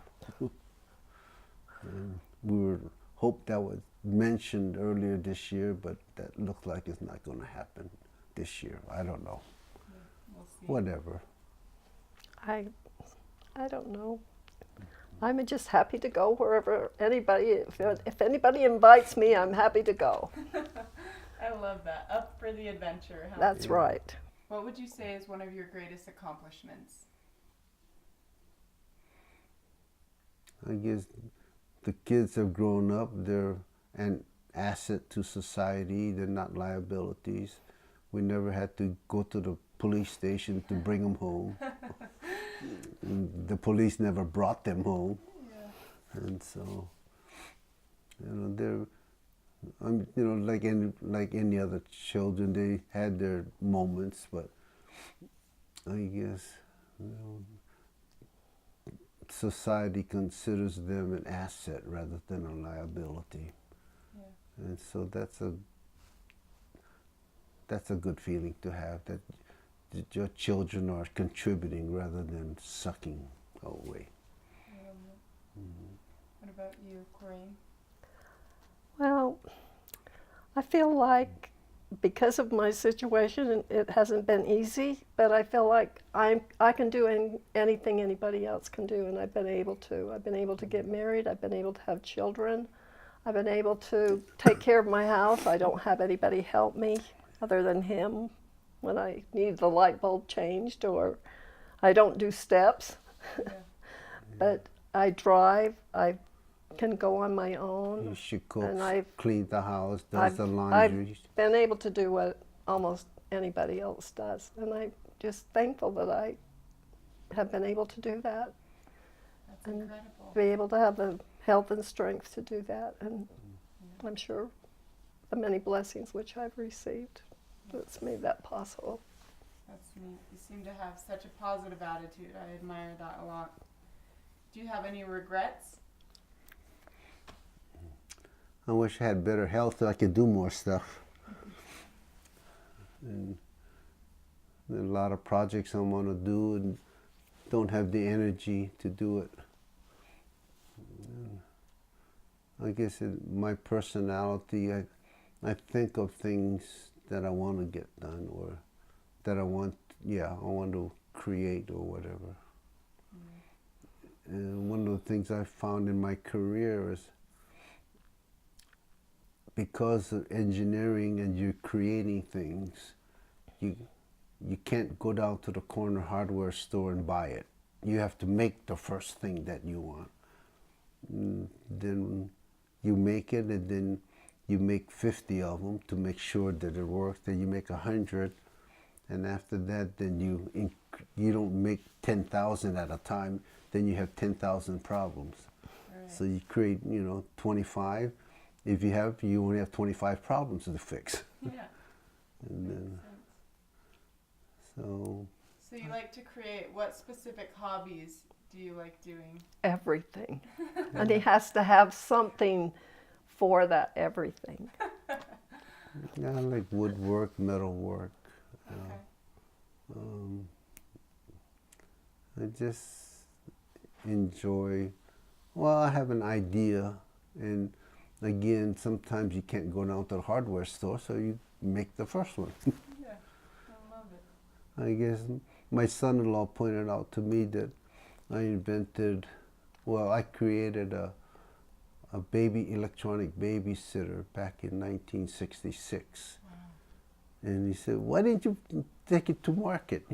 And we were hoped that was mentioned earlier this year, but that looks like it's not going to happen this year. I don't know. We'll see. Whatever. I don't know. I'm just happy to go wherever anybody, if anybody invites me, I'm happy to go. I love that. Up for the adventure. Huh? That's Yeah. right. What would you say is one of your greatest accomplishments? I guess the kids have grown up. They're an asset to society. They're not liabilities. We never had to go to the police station to bring them home. The police never brought them home. Yeah. And so, you know, they're, you know, like any other children, they had their moments, but I guess, you know, society considers them an asset rather than a liability. Yeah. And so that's a good feeling to have, that your children are contributing rather than sucking away. I love it. What about you, Corinne? Well, I feel like because of my situation, it hasn't been easy, but I feel like I can do anything anybody else can do, and I've been able to. I've been able to get married. I've been able to have children. I've been able to take care of my house. I don't have anybody help me other than him when I need the light bulb changed, or I don't do steps. Yeah. But I drive. I can go on my own. You should cook, And I've- clean the house, does I've- the laundry. Been able to do what almost anybody else does, and I'm just thankful that I have been able to do that, That's and incredible. be able to have the health and strength to do that, and I'm sure the many blessings which I've received that's made that possible. That's neat. You seem to have such a positive attitude. I admire that a lot. Do you have any regrets? I wish I had better health so I could do more stuff. And there are a lot of projects I want to do and don't have the energy to do it. I guess my personality, I think of things that I want to get done, or that I want to create or whatever. And one of the things I found in my career is, because of engineering and you're creating things, you can't go down to the corner hardware store and buy it. You have to make the first thing that you want. Then you make it, and then you make 50 of them to make sure that it works. Then you make 100, and after that, then you don't make 10,000 at a time. Then you have 10,000 problems. Right. So you create, 25. If you only have 25 problems to fix. Yeah. And then, Makes sense. so So you like to create. What specific hobbies do you like doing? Everything. And he has to have something for that everything. yeah, I like woodwork, metalwork. Okay. I just enjoy. Well, I have an idea, and again, sometimes you can't go down to the hardware store, so you make the first one. Yeah. I love it. I guess my son-in-law pointed out to me that I created a electronic babysitter back in 1966. Wow. And he said, why didn't you take it to market,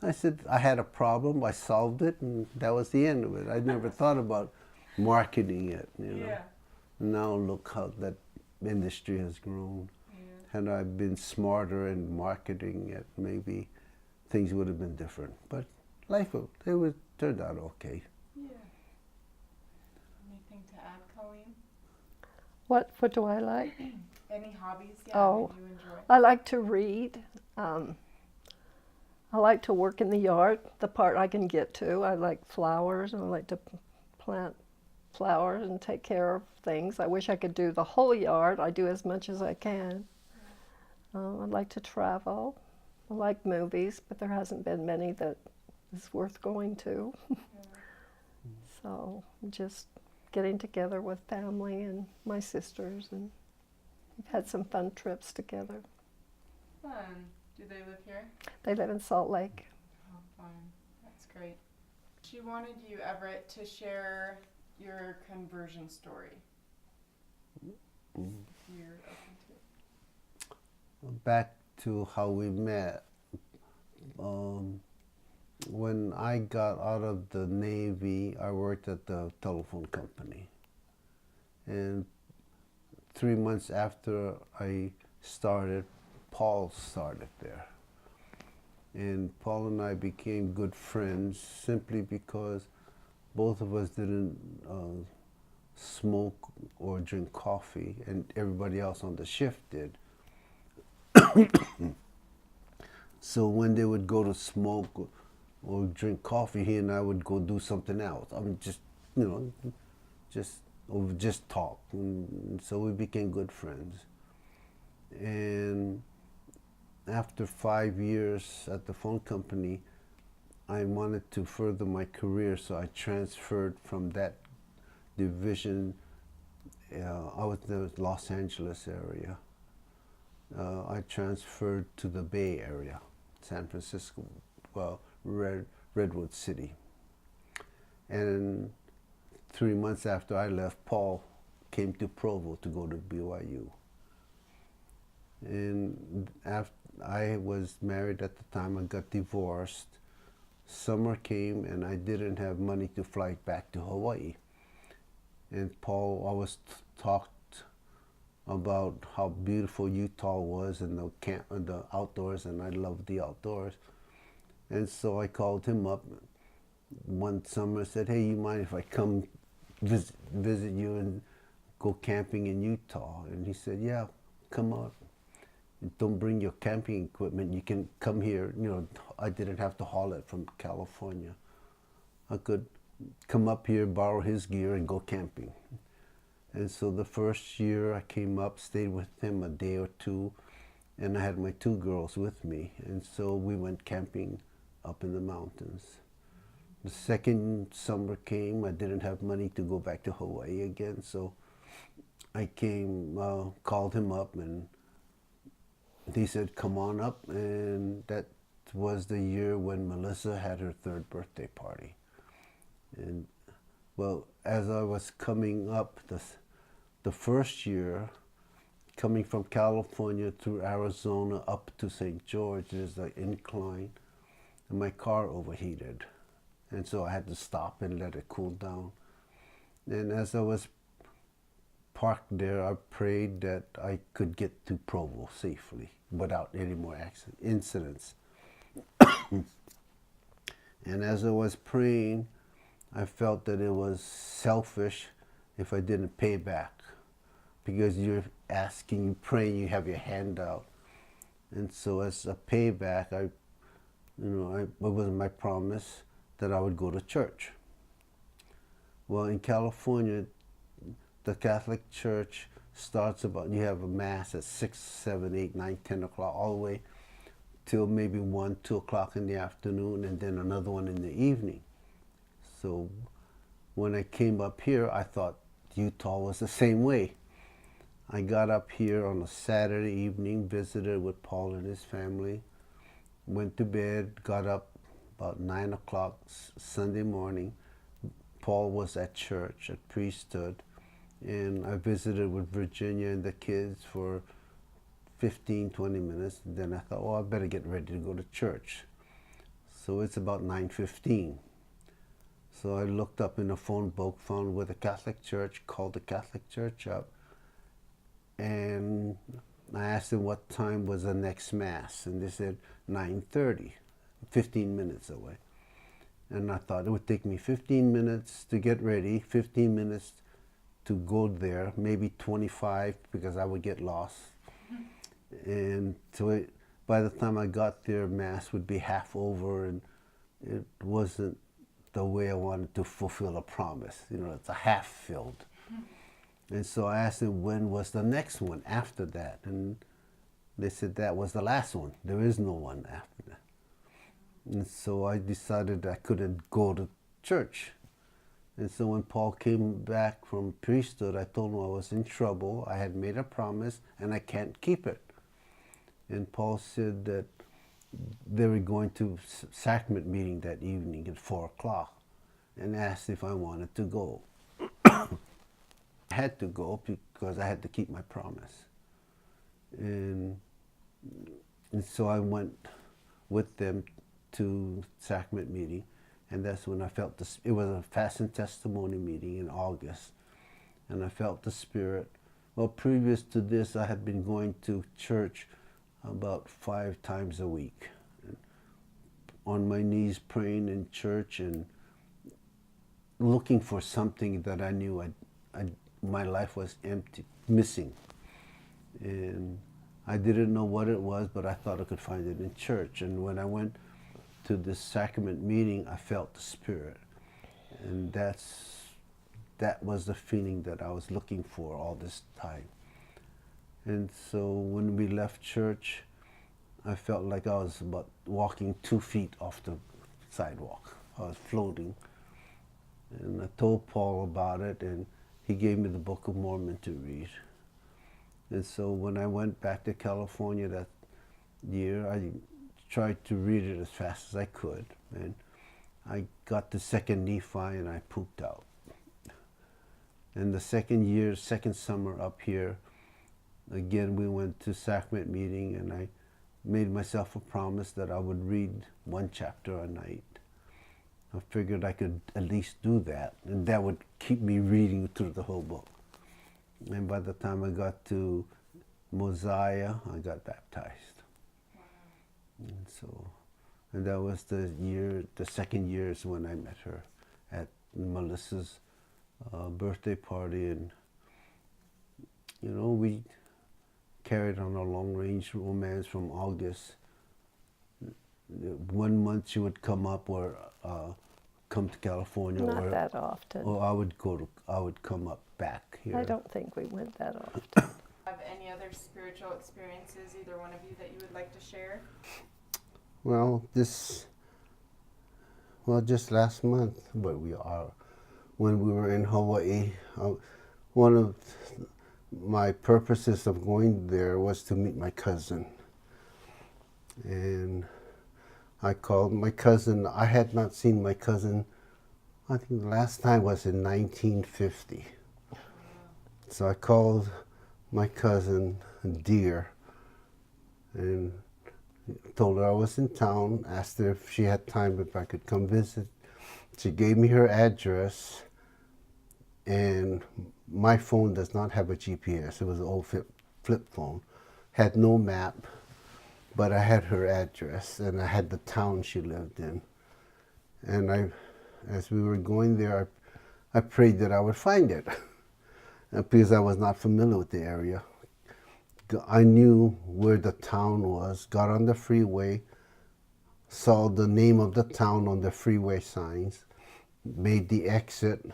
I said, I had a problem, I solved it, and that was the end of it. I never thought about marketing it, Yeah. Now look how that industry has grown. Yeah. Had I been smarter in marketing it, maybe things would have been different. But turned out okay. Yeah. Anything to add, Colleen? What do I like? Any hobbies? Yeah, Oh. that you enjoy? I like to read. I like to work in the yard, the part I can get to. I like flowers, and I like to plant flowers and take care of things. I wish I could do the whole yard. I do as much as I can. I like to travel. I like movies, but there hasn't been many that is worth going to. Yeah. So just getting together with family and my sisters, and we've had some fun trips together. Fun. Do they live here? They live in Salt Lake. Oh, fun. That's great. She wanted you, Everett, to share your conversion story. If you're open to it. Back to how we met. When I got out of the Navy, I worked at the telephone company. And 3 months after I started, Paul started there. And Paul and I became good friends simply because both of us didn't smoke or drink coffee, and everybody else on the shift did. So when they would go to smoke or drink coffee, he and I would go do something else. Just talk. And so we became good friends. And after 5 years at the phone company, I wanted to further my career, so I transferred from that division. I was in the Los Angeles area. I transferred to the Bay Area, San Francisco, Redwood City. And 3 months after I left, Paul came to Provo to go to BYU. And after I was married at the time, I got divorced. Summer came and I didn't have money to fly back to Hawaii. And Paul always talked about how beautiful Utah was and the outdoors, and I loved the outdoors. And so I called him up one summer and said, hey, you mind if I come visit you and go camping in Utah? And he said, yeah, come on. Don't bring your camping equipment. You can come here. I didn't have to haul it from California. I could come up here, borrow his gear, and go camping. And so the first year I came up, stayed with him a day or two, and I had my 2 girls with me. And so we went camping up in the mountains. The second summer came, I didn't have money to go back to Hawaii again, so I called him up, and he said, come on up. And that was the year when Melissa had her 3rd birthday party. And well, as I was coming up the first year, coming from California through Arizona up to St. George, there's an incline, and my car overheated. And so I had to stop and let it cool down. And as I was parked there, I prayed that I could get to Provo safely without any more incidents. And as I was praying, I felt that it was selfish if I didn't pay back, because you're asking, you're praying, you have your hand out. And so as a payback, it was my promise that I would go to church. Well, in California, the Catholic Church starts you have a mass at 6, 7, 8, 9, 10 o'clock, all the way till maybe 1, 2 o'clock in the afternoon, and then another one in the evening. So when I came up here, I thought Utah was the same way. I got up here on a Saturday evening, visited with Paul and his family. went to bed, got up about 9 o'clock Sunday morning. Paul was at church, at priesthood, and I visited with Virginia and the kids for 15, 20 minutes. Then I thought, I better get ready to go to church. So it's about 9:15. So I looked up in the phone book, found with a Catholic church, called the Catholic church up, and I asked them what time was the next Mass, and they said 9:30, 15 minutes away. And I thought it would take me 15 minutes to get ready, 15 minutes to go there, maybe 25 because I would get lost. And so by the time I got there, Mass would be half over, and it wasn't the way I wanted to fulfill a promise. You know, it's a half filled. And so I asked them when was the next one after that, and they said that was the last one. There is no one after that. And so I decided I couldn't go to church. And so when Paul came back from priesthood, I told him I was in trouble. I had made a promise and I can't keep it. And Paul said that they were going to sacrament meeting that evening at 4 o'clock and asked if I wanted to go. I had to go because I had to keep my promise. And so I went with them to sacrament meeting, and that's when I felt this. It was a fast and testimony meeting in August, and I felt the Spirit. Well, previous to this, I had been going to church about 5 times a week, on my knees praying in church and looking for something that I knew my life was empty, missing. And I didn't know what it was, but I thought I could find it in church. And when I went to this sacrament meeting, I felt the Spirit. And that was the feeling that I was looking for all this time. And so when we left church, I felt like I was about walking 2 feet off the sidewalk. I was floating. And I told Paul about it, and he gave me the Book of Mormon to read. And so when I went back to California that year, I tried to read it as fast as I could. And I got to Second Nephi and I pooped out. And the second summer up here, again we went to sacrament meeting, and I made myself a promise that I would read 1 chapter a night. I figured I could at least do that, and that would keep me reading through the whole book. And by the time I got to Mosiah, I got baptized. Wow. And that was the second year is when I met her at Melissa's birthday party, and we carried on a long-range romance from August. 1 month she would come up or come to California. Not that often. Or I would come up back here. I don't think we went that often. Have any other spiritual experiences, either one of you, that you would like to share? Well, just last month, when we were in Hawaii, one of my purposes of going there was to meet my cousin. And I called my cousin. I had not seen my cousin, I think the last time was in 1950. So I called my cousin, Dear, and told her I was in town, asked her if she had time, if I could come visit. She gave me her address, and my phone does not have a GPS. It was an old flip phone. Had no map, but I had her address, and I had the town she lived in. And as we were going there, I prayed that I would find it, because I was not familiar with the area. I knew where the town was, got on the freeway, saw the name of the town on the freeway signs, made the exit,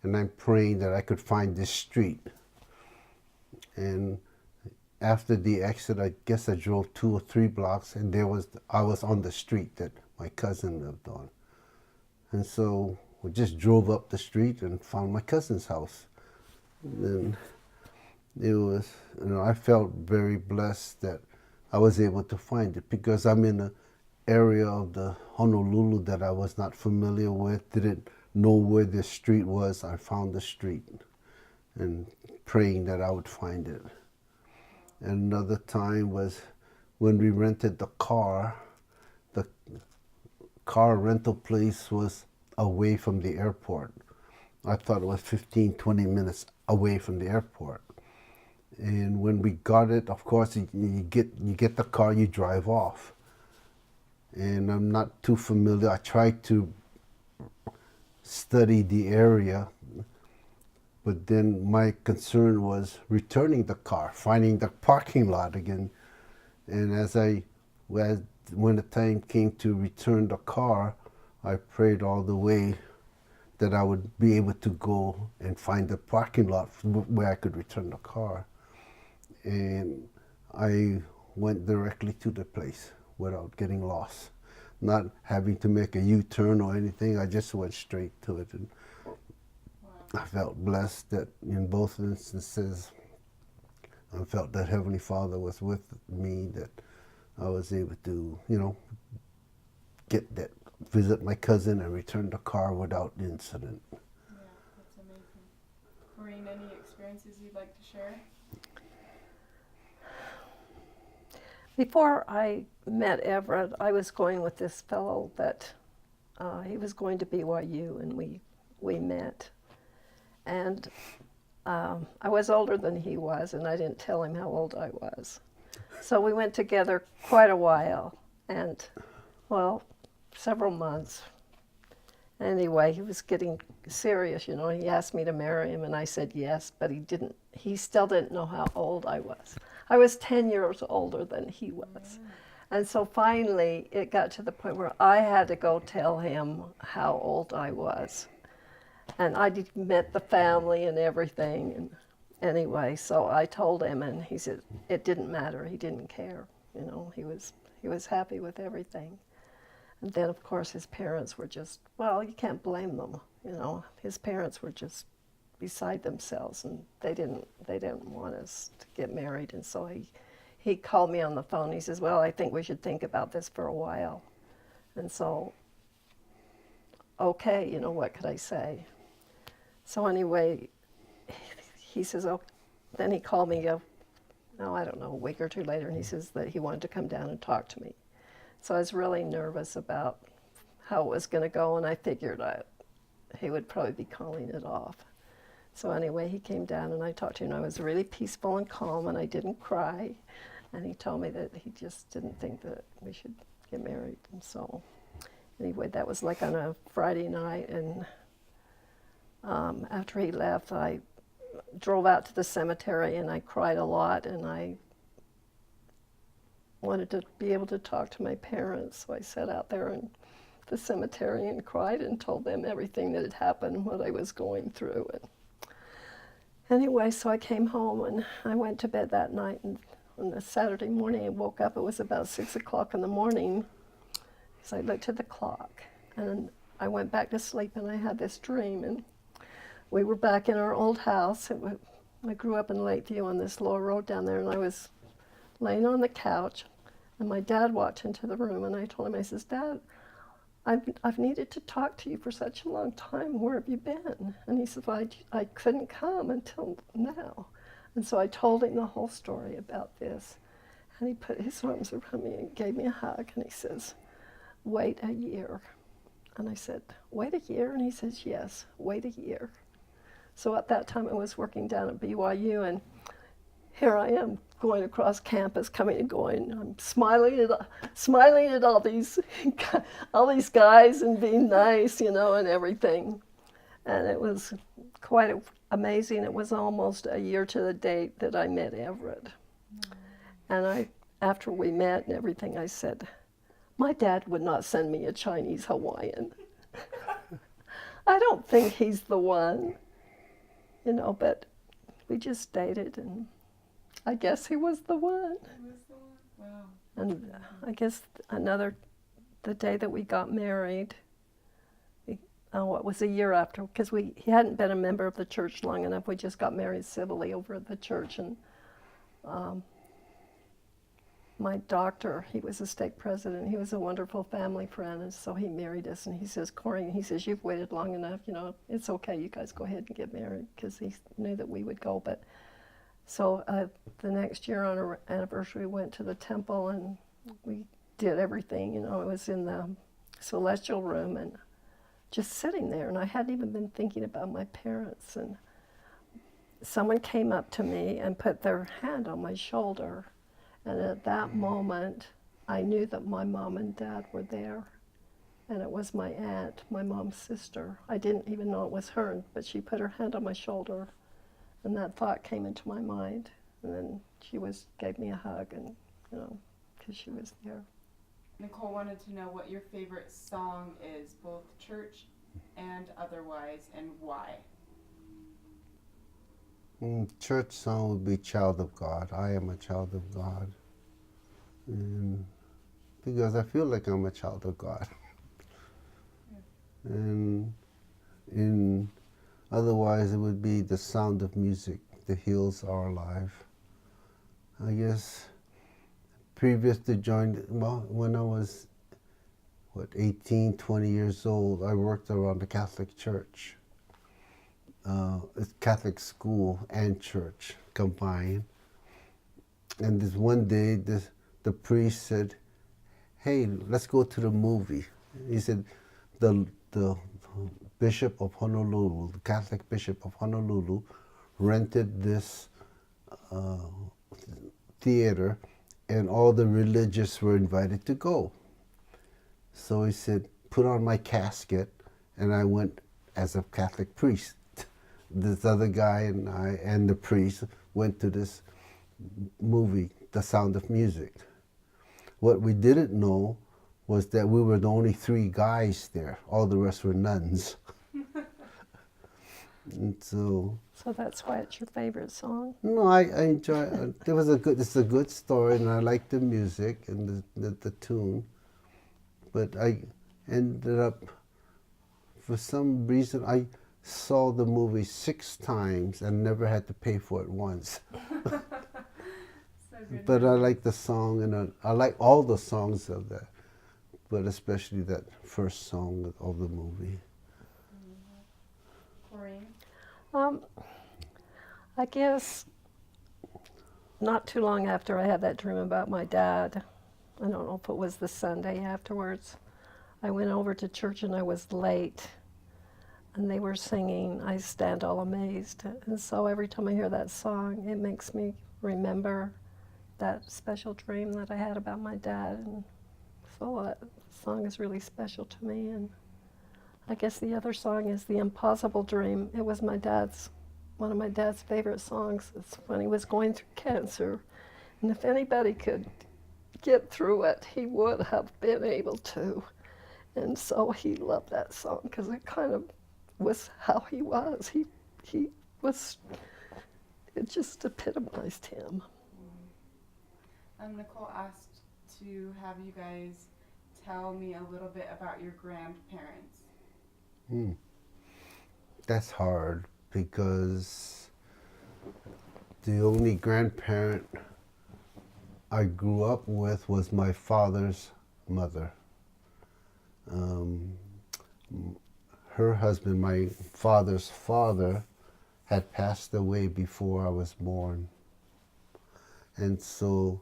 and I'm praying that I could find this street. And after the exit, I guess I drove 2 or 3 blocks, and I was on the street that my cousin lived on. And so we just drove up the street and found my cousin's house. And it was, I felt very blessed that I was able to find it, because I'm in area of the Honolulu that I was not familiar with, didn't know where the street was. I found the street and praying that I would find it. And another time was when we rented the car. The car rental place was away from the airport. I thought it was 15, 20 minutes away from the airport. And when we got it, of course, you get the car, you drive off. And I'm not too familiar. I tried to study the area, but then my concern was returning the car, finding the parking lot again. And when the time came to return the car, I prayed all the way that I would be able to go and find the parking lot where I could return the car. And I went directly to the place without getting lost, not having to make a U-turn or anything. I just went straight to it. And I felt blessed that in both instances, I felt that Heavenly Father was with me, that I was able to, visit my cousin and return the car without incident. Yeah, that's amazing. Corinne, any experiences you'd like to share? Before I met Everett, I was going with this fellow that he was going to BYU, and we met. And I was older than he was, and I didn't tell him how old I was. So we went together quite a while, and, well, several months. Anyway, he was getting serious, He asked me to marry him, and I said yes, but he still didn't know how old I was. I was 10 years older than he was. And so finally, it got to the point where I had to go tell him how old I was. And I met the family and everything. And anyway, so I told him, and he said it didn't matter. He didn't care. He was happy with everything. And then, of course, his parents were just, well, you can't blame them. His parents were just beside themselves, and they didn't want us to get married. And so he called me on the phone. He says, well, I think we should think about this for a while. And so, okay, what could I say? So anyway, he says, oh, then he called me, I don't know, a week or two later, and he says that he wanted to come down and talk to me. So I was really nervous about how it was going to go, and I figured he would probably be calling it off. So anyway, he came down and I talked to him, and I was really peaceful and calm, and I didn't cry. And he told me that he just didn't think that we should get married. And so anyway, that was like on a Friday night, and after he left, I drove out to the cemetery, and I cried a lot, and I wanted to be able to talk to my parents. So I sat out there in the cemetery and cried and told them everything that had happened, what I was going through. And anyway, so I came home and I went to bed that night, and on the Saturday morning I woke up. It was about 6 o'clock in the morning. So I looked at the clock, and I went back to sleep, and I had this dream, and we were back in our old house. I grew up in Lakeview on this lower road down there, and I was laying on the couch, and my dad walked into the room, and I told him, I says, Dad, I've needed to talk to you for such a long time. Where have you been? And he said, well, I couldn't come until now. And so I told him the whole story about this, and he put his arms around me and gave me a hug, and he says, wait a year. And I said, wait a year? And he says, yes, wait a year. So at that time I was working down at BYU, and here I am going across campus, coming and going. I'm smiling at all these guys and being nice, and everything. And it was quite amazing. It was almost a year to the date that I met Everett. And after we met and everything, I said, my dad would not send me a Chinese Hawaiian. I don't think he's the one, but we just dated, and I guess he was the one. He was the one? Wow. And I guess the day that we got married, it was a year after, because he hadn't been a member of the church long enough. We just got married civilly over at the church, and my doctor, he was a stake president. He was a wonderful family friend, and so he married us. And he says, Corinne, he says, you've waited long enough. You know, it's okay. You guys go ahead and get married, because he knew that we would go. But so the next year on our anniversary, we went to the temple, and we did everything. You know, it was in the celestial room, and just sitting there. And I hadn't even been thinking about my parents. And someone came up to me and put their hand on my shoulder. And at that moment, I knew that my mom and dad were there. And it was my aunt, my mom's sister. I didn't even know it was her, but she put her hand on my shoulder. And that thought came into my mind. And then she gave me a hug, and, you know, because she was there. Nicole wanted to know what your favorite song is, both church and otherwise, and why. Church song would be Child of God. I am a child of God. And because I feel like I'm a child of God. And otherwise it would be The Sound of Music that heals our life. I guess previous to join, well, when I was, 18, 20 years old, I worked around the Catholic Church. Catholic school and church combined. And this one day, the priest said, hey, let's go to the movie. He said, the Bishop of Honolulu, the Catholic Bishop of Honolulu, rented this theater, and all the religious were invited to go. So he said, put on my casket, and I went as a Catholic priest. This other guy and I and the priest went to this movie, The Sound of Music. What we didn't know was that we were the only 3 guys there. All the rest were nuns. And so that's why it's your favorite song? No, I enjoy it. It's a good story, and I like the music and the tune. But I ended up, for some reason, I saw the movie 6 times and never had to pay for it once. But I like the song, and I like all the songs of that, but especially that first song of the movie. Corinne? I guess not too long after I had that dream about my dad, I don't know if it was the Sunday afterwards, I went over to church and I was late. And they were singing, I Stand All Amazed. And so every time I hear that song, it makes me remember that special dream that I had about my dad. And so that song is really special to me. And I guess the other song is The Impossible Dream. It was one of my dad's favorite songs. It's when he was going through cancer. And if anybody could get through it, he would have been able to. And so he loved that song because it kind of was how he was. He was, it just epitomized him. Nicole asked to have you guys tell me a little bit about your grandparents. That's hard, because the only grandparent I grew up with was my father's mother. Her husband, my father's father, had passed away before I was born. And so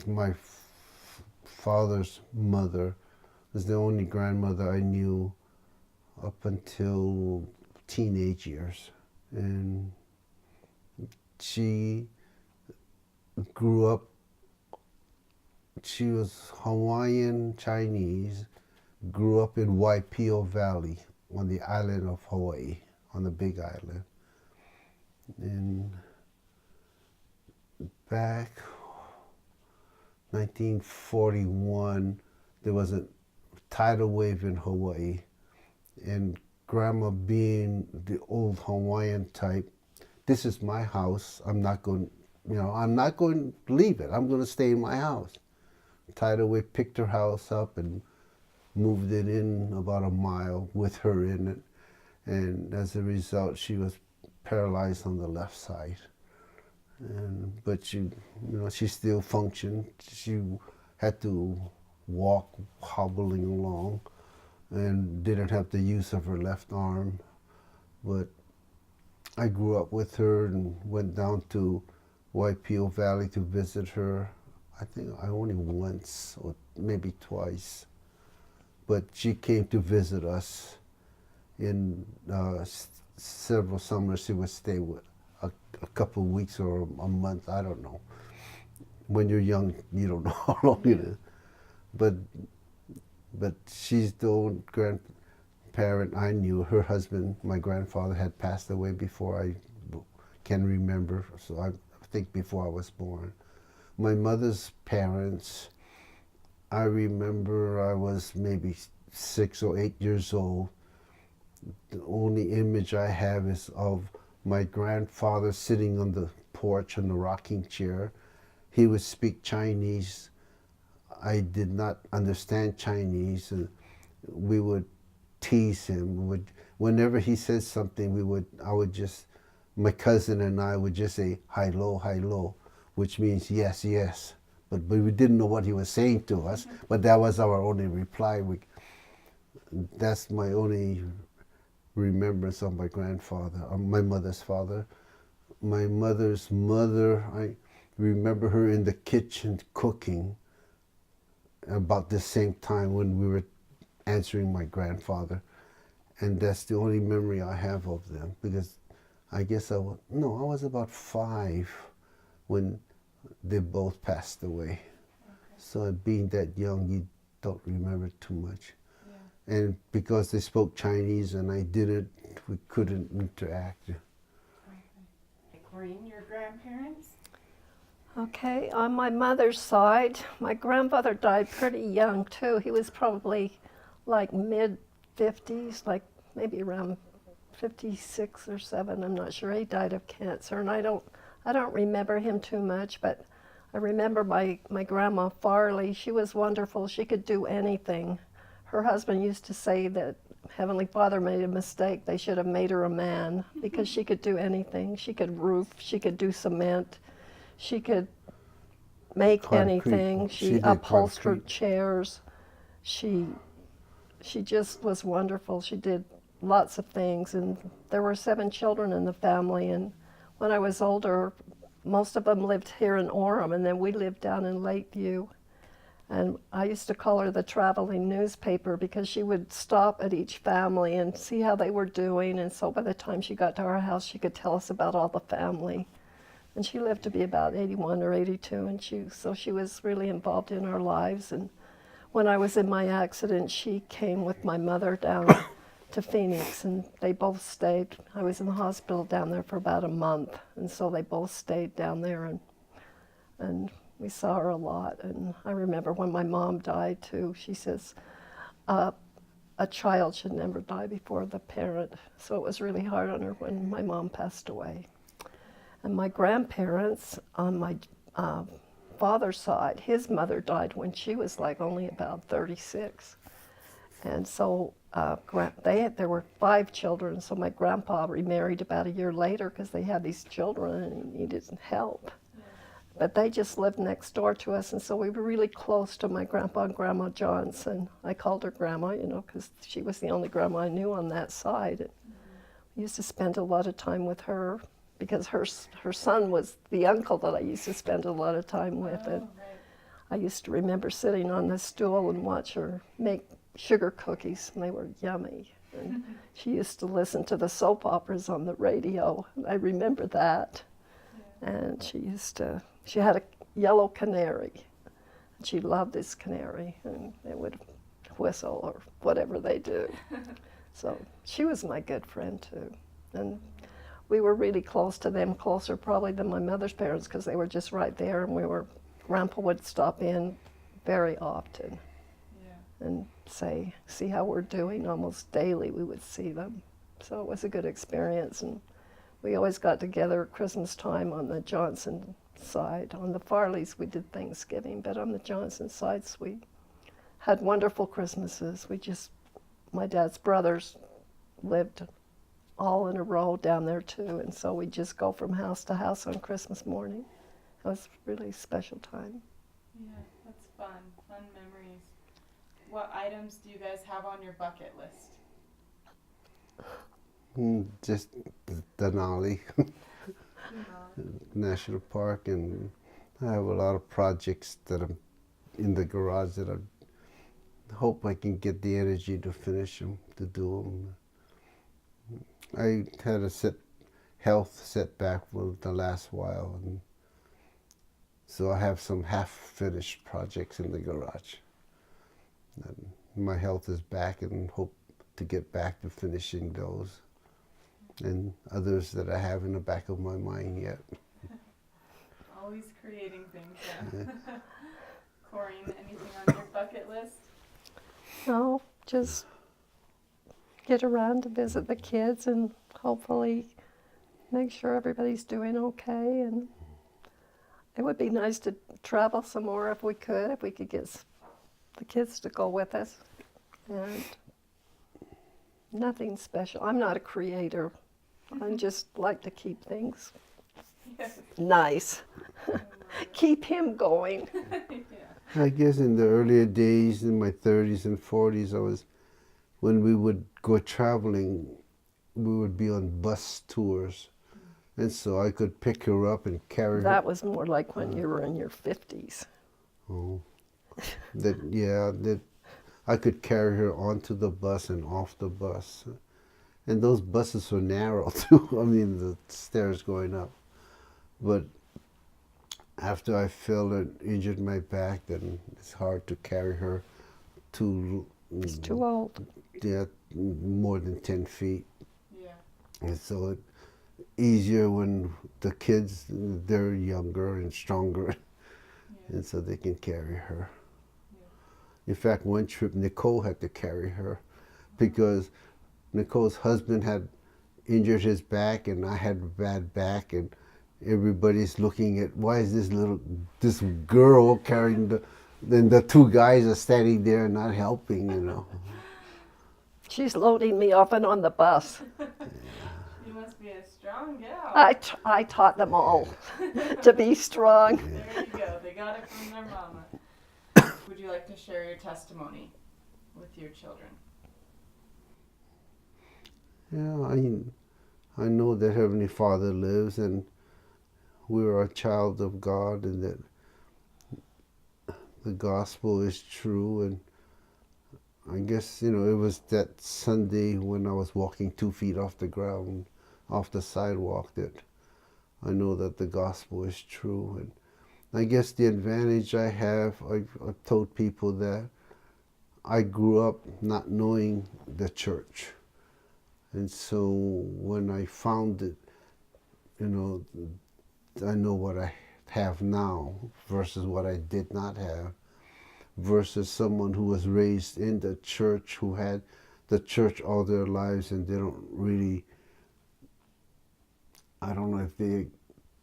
my father's mother was the only grandmother I knew up until teenage years. And she grew up, she was Hawaiian Chinese, grew up in Waipio Valley on the island of Hawaii, on the Big Island. And back 1941, there was a tidal wave in Hawaii, and Grandma, being the old Hawaiian type, this is my house, I'm not going to leave it, I'm going to stay in my house. Tidal wave picked her house up and moved it in about a mile with her in it, and as a result she was paralyzed on the left side. But she still functioned. She had to walk hobbling along and didn't have the use of her left arm. But I grew up with her and went down to Waipio Valley to visit her. I think I only once or maybe twice. But she came to visit us in several summers. She would stay with a couple of weeks or a month, I don't know. When you're young, you don't know how long it is. But she's the old grandparent I knew. Her husband, my grandfather, had passed away before I can remember, so I think before I was born. My mother's parents, I remember I was maybe 6 or 8 years old. The only image I have is of my grandfather sitting on the porch in the rocking chair. He would speak Chinese. I did not understand Chinese. And we would tease him. Whenever he said something, my cousin and I would just say, hi lo, which means yes, yes. But we didn't know what he was saying to us, but that was our only reply. That's my only remembrance of my grandfather, my mother's father. My mother's mother, I remember her in the kitchen cooking about the same time when we were answering my grandfather. And that's the only memory I have of them, because I guess I was about 5 when they both passed away. Okay. So being that young, you don't remember too much. Yeah. And because they spoke Chinese and I didn't, we couldn't interact. Okay. Corinne, your grandparents? Okay, on my mother's side, my grandfather died pretty young too. He was probably like mid-50s, like maybe around 56 or 7, I'm not sure. He died of cancer, and I don't remember him too much, but I remember my grandma Farley. She was wonderful. She could do anything. Her husband used to say that Heavenly Father made a mistake. They should have made her a man, because she could do anything. She could roof, she could do cement, she could make anything. She upholstered chairs. She just was wonderful. She did lots of things, and there were 7 children in the family, and when I was older, most of them lived here in Orem, and then we lived down in Lakeview. And I used to call her the traveling newspaper, because she would stop at each family and see how they were doing, and so by the time she got to our house, she could tell us about all the family. And she lived to be about 81 or 82, and she was really involved in our lives. And when I was in my accident, she came with my mother down to Phoenix, and they both stayed. I was in the hospital down there for about a month, and so they both stayed down there, and we saw her a lot. And I remember when my mom died too, she says, a child should never die before the parent. So it was really hard on her when my mom passed away. And my grandparents, on my father's side, his mother died when she was like only about 36. And so there were 5 children, so my grandpa remarried about a year later because they had these children and he needed help. Yeah. But they just lived next door to us, and so we were really close to my grandpa and Grandma Johnson. I called her Grandma, because she was the only grandma I knew on that side. And we used to spend a lot of time with her, because her son was the uncle that I used to spend a lot of time with. And I used to remember sitting on the stool and watch her make sugar cookies, and they were yummy. And she used to listen to the soap operas on the radio, and I remember that. Yeah. And she had a yellow canary, and she loved this canary, and it would whistle or whatever they do. So she was my good friend too. And we were really close to them, closer probably than my mother's parents, because they were just right there, and Grandpa would stop in very often. Yeah. And see how we're doing. Almost daily we would see them. So it was a good experience, and we always got together at Christmas time on the Johnson side. On the Farleys we did Thanksgiving, but on the Johnson sides we had wonderful Christmases. My dad's brothers lived all in a row down there too, and so we just go from house to house on Christmas morning. It was a really special time. Yeah, that's fun. Fun memories. What items do you guys have on your bucket list? Just Denali National Park, and I have a lot of projects that I'm in the garage that I hope I can get the energy to finish them, to do them. I had a health setback for the last while, and so I have some half-finished projects in the garage. And my health is back, and hope to get back to finishing those, and others that I have in the back of my mind yet. Always creating things, yeah. Corinne, anything on your bucket list? No, just get around to visit the kids and hopefully make sure everybody's doing okay. And it would be nice to travel some more if we could get the kids to go with us. And nothing special. I'm not a creator. I just like to keep things nice. Keep him going. Yeah. I guess in the earlier days, in my 30s and 40s, when we would go traveling, we would be on bus tours. And so I could pick her up and carry her. That was more like when you were in your 50s. Oh, that I could carry her onto the bus and off the bus. And those buses were narrow too. I mean, the stairs going up. But after I fell and injured my back, then it's hard to carry her It's too old. Yeah, more than 10 feet. Yeah. And so it's easier when the kids, they're younger and stronger, Yeah. and so they can carry her. Yeah. In fact, one trip, Nicole had to carry her because Nicole's husband had injured his back, and I had a bad back, and everybody's looking at, why is this girl carrying then the two guys are standing there not helping, you know. She's loading me off and on the bus. You must be a strong gal. I taught them all to be strong. There you go. They got it from their mama. Would you like to share your testimony with your children? Yeah, I know that Heavenly Father lives, and we're a child of God, and that the gospel is true. And I guess, it was that Sunday when I was walking 2 feet off the ground, off the sidewalk, that I know that the gospel is true. And I guess the advantage I have, I've told people that I grew up not knowing the church. And so when I found it, I know what I have now versus what I did not have, versus someone who was raised in the church, who had the church all their lives, and they don't really, I don't know if they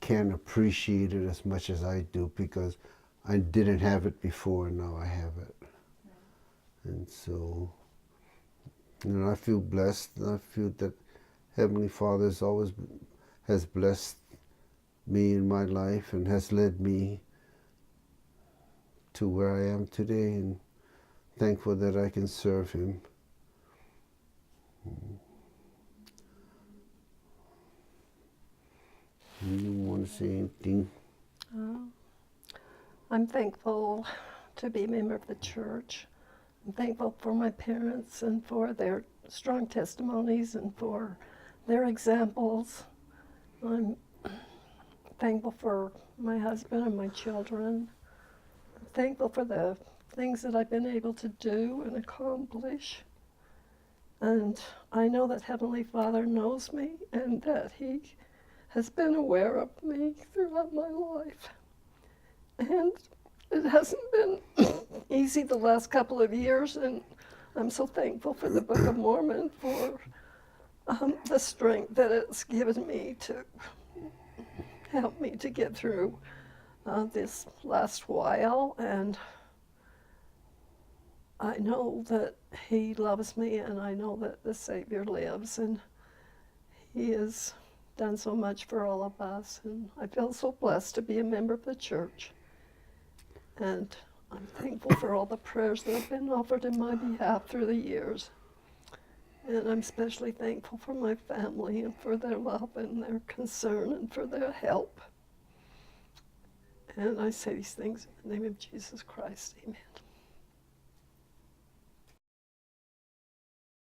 can appreciate it as much as I do, because I didn't have it before and now I have it. And so, I feel blessed. I feel that Heavenly Father has blessed me in my life and has led me to where I am today, and thankful that I can serve Him. You want to say anything? I'm thankful to be a member of the church. I'm thankful for my parents and for their strong testimonies and for their examples. I'm thankful for my husband and my children. I'm thankful for the things that I've been able to do and accomplish. And I know that Heavenly Father knows me and that He has been aware of me throughout my life. And it hasn't been easy the last couple of years, and I'm so thankful for the Book of Mormon for the strength that it's given me to help me to get through this last while. And I know that He loves me, and I know that the Savior lives, and He has done so much for all of us, and I feel so blessed to be a member of the church. And I'm thankful for all the prayers that have been offered in my behalf through the years. And I'm especially thankful for my family and for their love and their concern and for their help. And I say these things in the name of Jesus Christ. Amen.